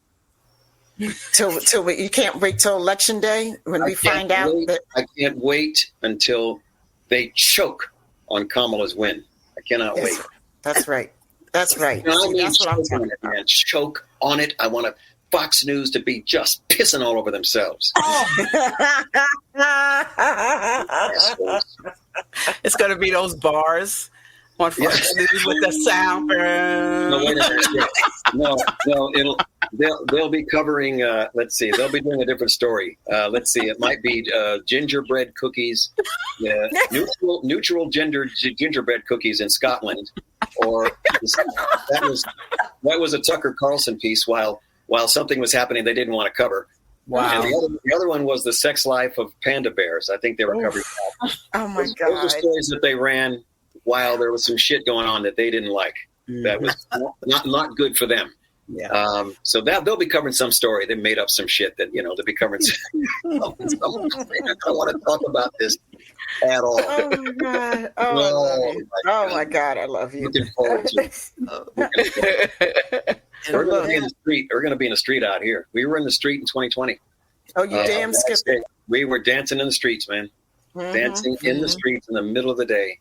You can't wait till election day when we find out that. I can't wait until they choke on Kamala's win. I cannot wait. That's right. That's right. That's what I'm talking about. Man. Choke on it. I want Fox News to be just pissing all over themselves. It's going to be those bars on Fox News with the sound. No, wait a minute. No, they'll be covering. Let's see, they'll be doing a different story. Let's see, it might be gingerbread cookies, neutral gender gingerbread cookies in Scotland, or that was a Tucker Carlson piece while something was happening they didn't want to cover. Wow. And the other one was the sex life of panda bears. I think they were covering that. Oh my God! Those are stories that they ran while there was some shit going on that they didn't like. That was not good for them. Yeah. So they'll be covering some story. They made up some shit that they'll be covering. I don't want to talk about this at all. Oh my God! Oh my God! I love you. Looking forward to it. We're going to be in the street. We're going to be in the street out here. We were in the street in 2020. Oh, you damn skipped it. We were dancing in the streets, man. Dancing in the streets in the middle of the day.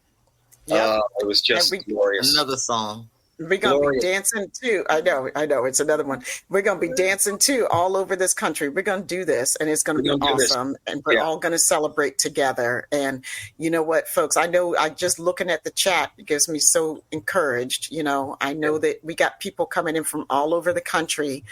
It was just glorious. Another song. We're going to be dancing too. I know. It's another one. We're going to be dancing too all over this country. We're going to do this, and it's going to be awesome. And we're all going to celebrate together. And you know what, folks? I know I just looking at the chat, it gives me so encouraged. You know, I know that we got people coming in from all over the country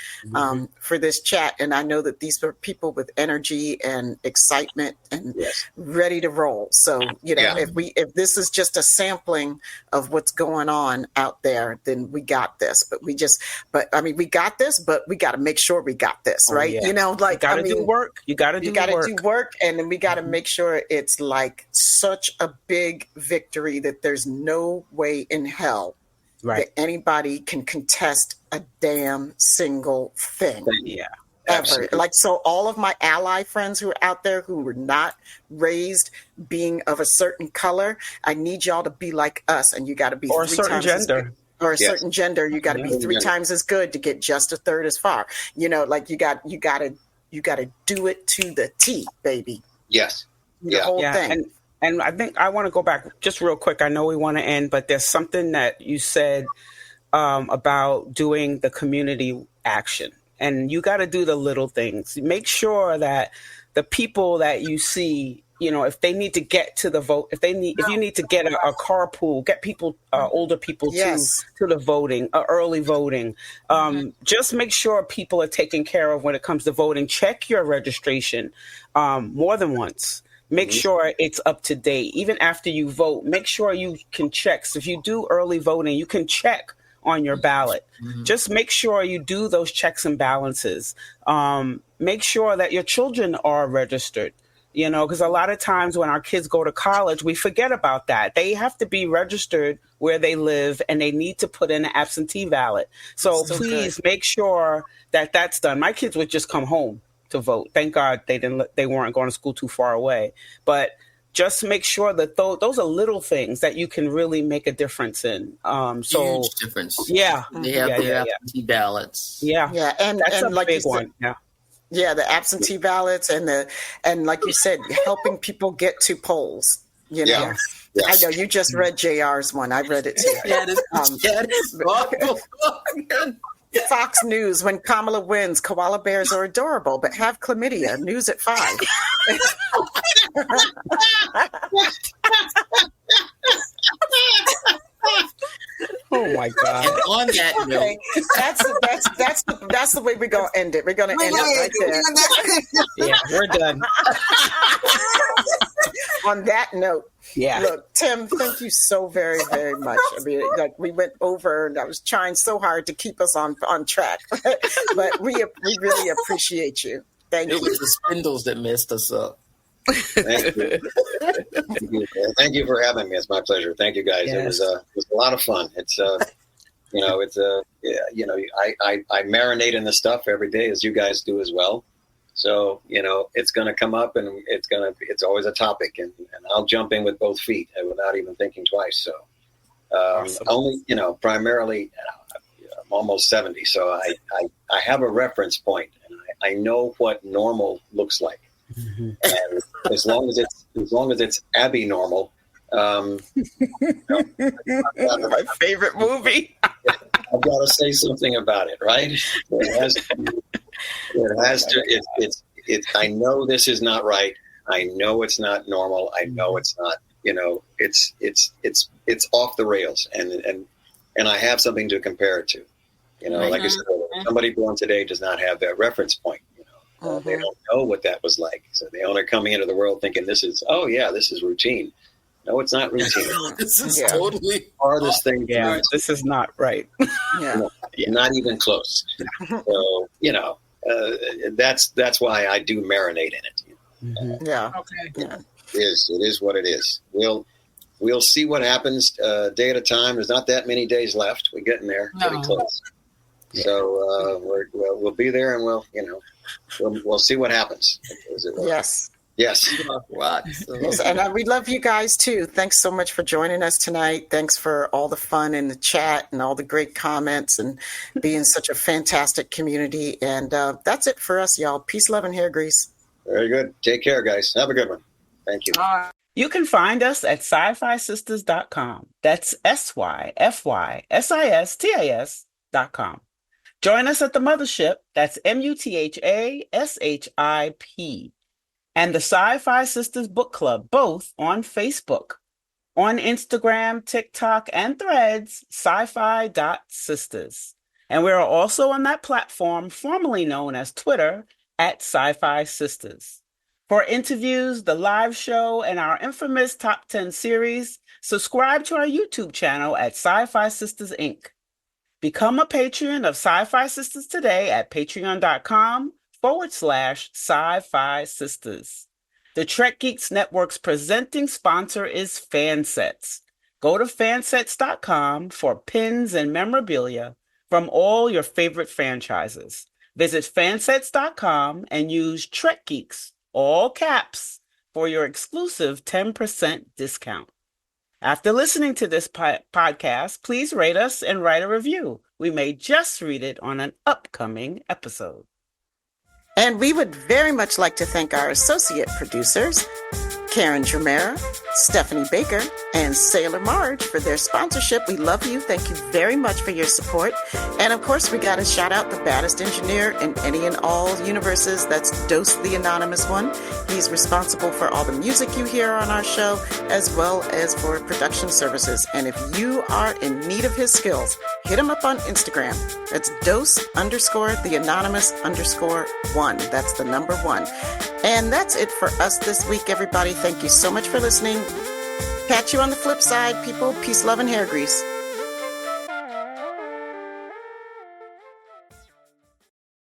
for this chat. And I know that these are people with energy and excitement and ready to roll. So, you know, if this is just a sampling of what's going on out there, then we got this. We got this, but we got to make sure we got this, right? You know, like, you gotta do work. You got to do work. And then we got to make sure it's like such a big victory that there's no way in hell that anybody can contest a damn single thing. Yeah. Ever. Absolutely. Like, so all of my ally friends who are out there who were not raised being of a certain color, I need y'all to be like us, and you got to be or a certain gender. Or a certain gender, you got to be 3 times as good to get just a third as far. You know, like you got to do it to the T, baby. Yes. The whole thing. And I think I want to go back just real quick. I know we want to end, but there's something that you said about doing the community action. And you got to do the little things. Make sure that the people that you see, you know, if they need to get to the vote, if you need to get a carpool, get people, older people to the voting, early voting. Just make sure people are taken care of when it comes to voting. Check your registration more than once. Make sure it's up to date. Even after you vote, make sure you can check. So if you do early voting, you can check on your ballot. Just make sure you do those checks and balances. Make sure that your children are registered, you know, because a lot of times when our kids go to college, we forget about that. They have to be registered where they live, and they need to put in an absentee ballot. So please make sure that that's done. My kids would just come home to vote. Thank God they weren't going to school too far away. But just make sure that those are little things that you can really make a difference in. Huge difference. Yeah. They have their absentee ballots. Yeah. Yeah. And that's a like big one. Yeah. Yeah, the absentee ballots and like you said, helping people get to polls. You know, Yeah. Yes. I know you just read JR's one. I read it too. Fox News, when Kamala wins, koala bears are adorable, but have chlamydia. News at 5. Oh my God! And on that note, that's the way we're gonna end it. We're gonna end it right there. Yeah, we're done. On that note, yeah. Look, Tim, thank you so very, very much. I mean, like, we went over, and I was trying so hard to keep us on track, but we really appreciate you. Thank you. It was the spindles that messed us up. Thank you. Thank you for having me. It's my pleasure. Thank you, guys. Yes. It was a lot of fun. It's I marinate in the stuff every day, as you guys do as well. So, you know, it's going to come up, and it's always a topic, and I'll jump in with both feet without even thinking twice. So, awesome. Only, you know, primarily, I'm almost 70, so I have a reference point, and I know what normal looks like. Mm-hmm. And as long as it's Abby normal, my favorite movie. I've got to say something about it, right? It has to. I know this is not right. I know it's not normal. I know it's not. You know, it's off the rails, and I have something to compare it to. You know, like I said, somebody born today does not have that reference point. They don't know what that was like. So they only coming into the world thinking this is routine. No, it's not routine. This is totally hardest thing. Yeah, this is not right. Not even close. So, you know, that's why I do marinate in it. Yeah. Okay. Yeah. It is what it is. We'll see what happens day at a time. There's not that many days left. We're getting there, pretty close. Yeah. So we'll be there, and we'll see what happens. Yes. Yes. Yes. And we love you guys too. Thanks so much for joining us tonight. Thanks for all the fun in the chat and all the great comments and being such a fantastic community. And that's it for us, y'all. Peace, love, and hair grease. Very good. Take care, guys. Have a good one. Thank you. You can find us at sci-fisisters.com. That's SYFYSISTAS.com. Join us at the Mothership, that's MUTHASHIP, and the Sci-Fi Sisters Book Club, both on Facebook. On Instagram, TikTok, and Threads, sci-fi.sisters. And we are also on that platform formerly known as Twitter at Sci-Fi Sisters. For interviews, the live show, and our infamous Top 10 series, subscribe to our YouTube channel at Sci-Fi Sisters, Inc. Become a patron of Sci-Fi Sisters today at patreon.com/Sci-Fi Sisters. The Trek Geeks Network's presenting sponsor is Fansets. Go to fansets.com for pins and memorabilia from all your favorite franchises. Visit fansets.com and use Trek Geeks, all caps, for your exclusive 10% discount. After listening to this podcast, please rate us and write a review. We may just read it on an upcoming episode. And we would very much like to thank our associate producers, Karen Dramera, Stephanie Baker, and Sailor Marj for their sponsorship. We love you. Thank you very much for your support. And of course, we got to shout out the baddest engineer in any and all universes. That's Dose the Anonymous One. He's responsible for all the music you hear on our show, as well as for production services. And if you are in need of his skills, hit him up on Instagram. That's Dose_the_Anonymous_1. That's the number 1. And that's it for us this week, everybody. Thank you so much for listening. Catch you on the flip side, people. Peace, love, and hair grease.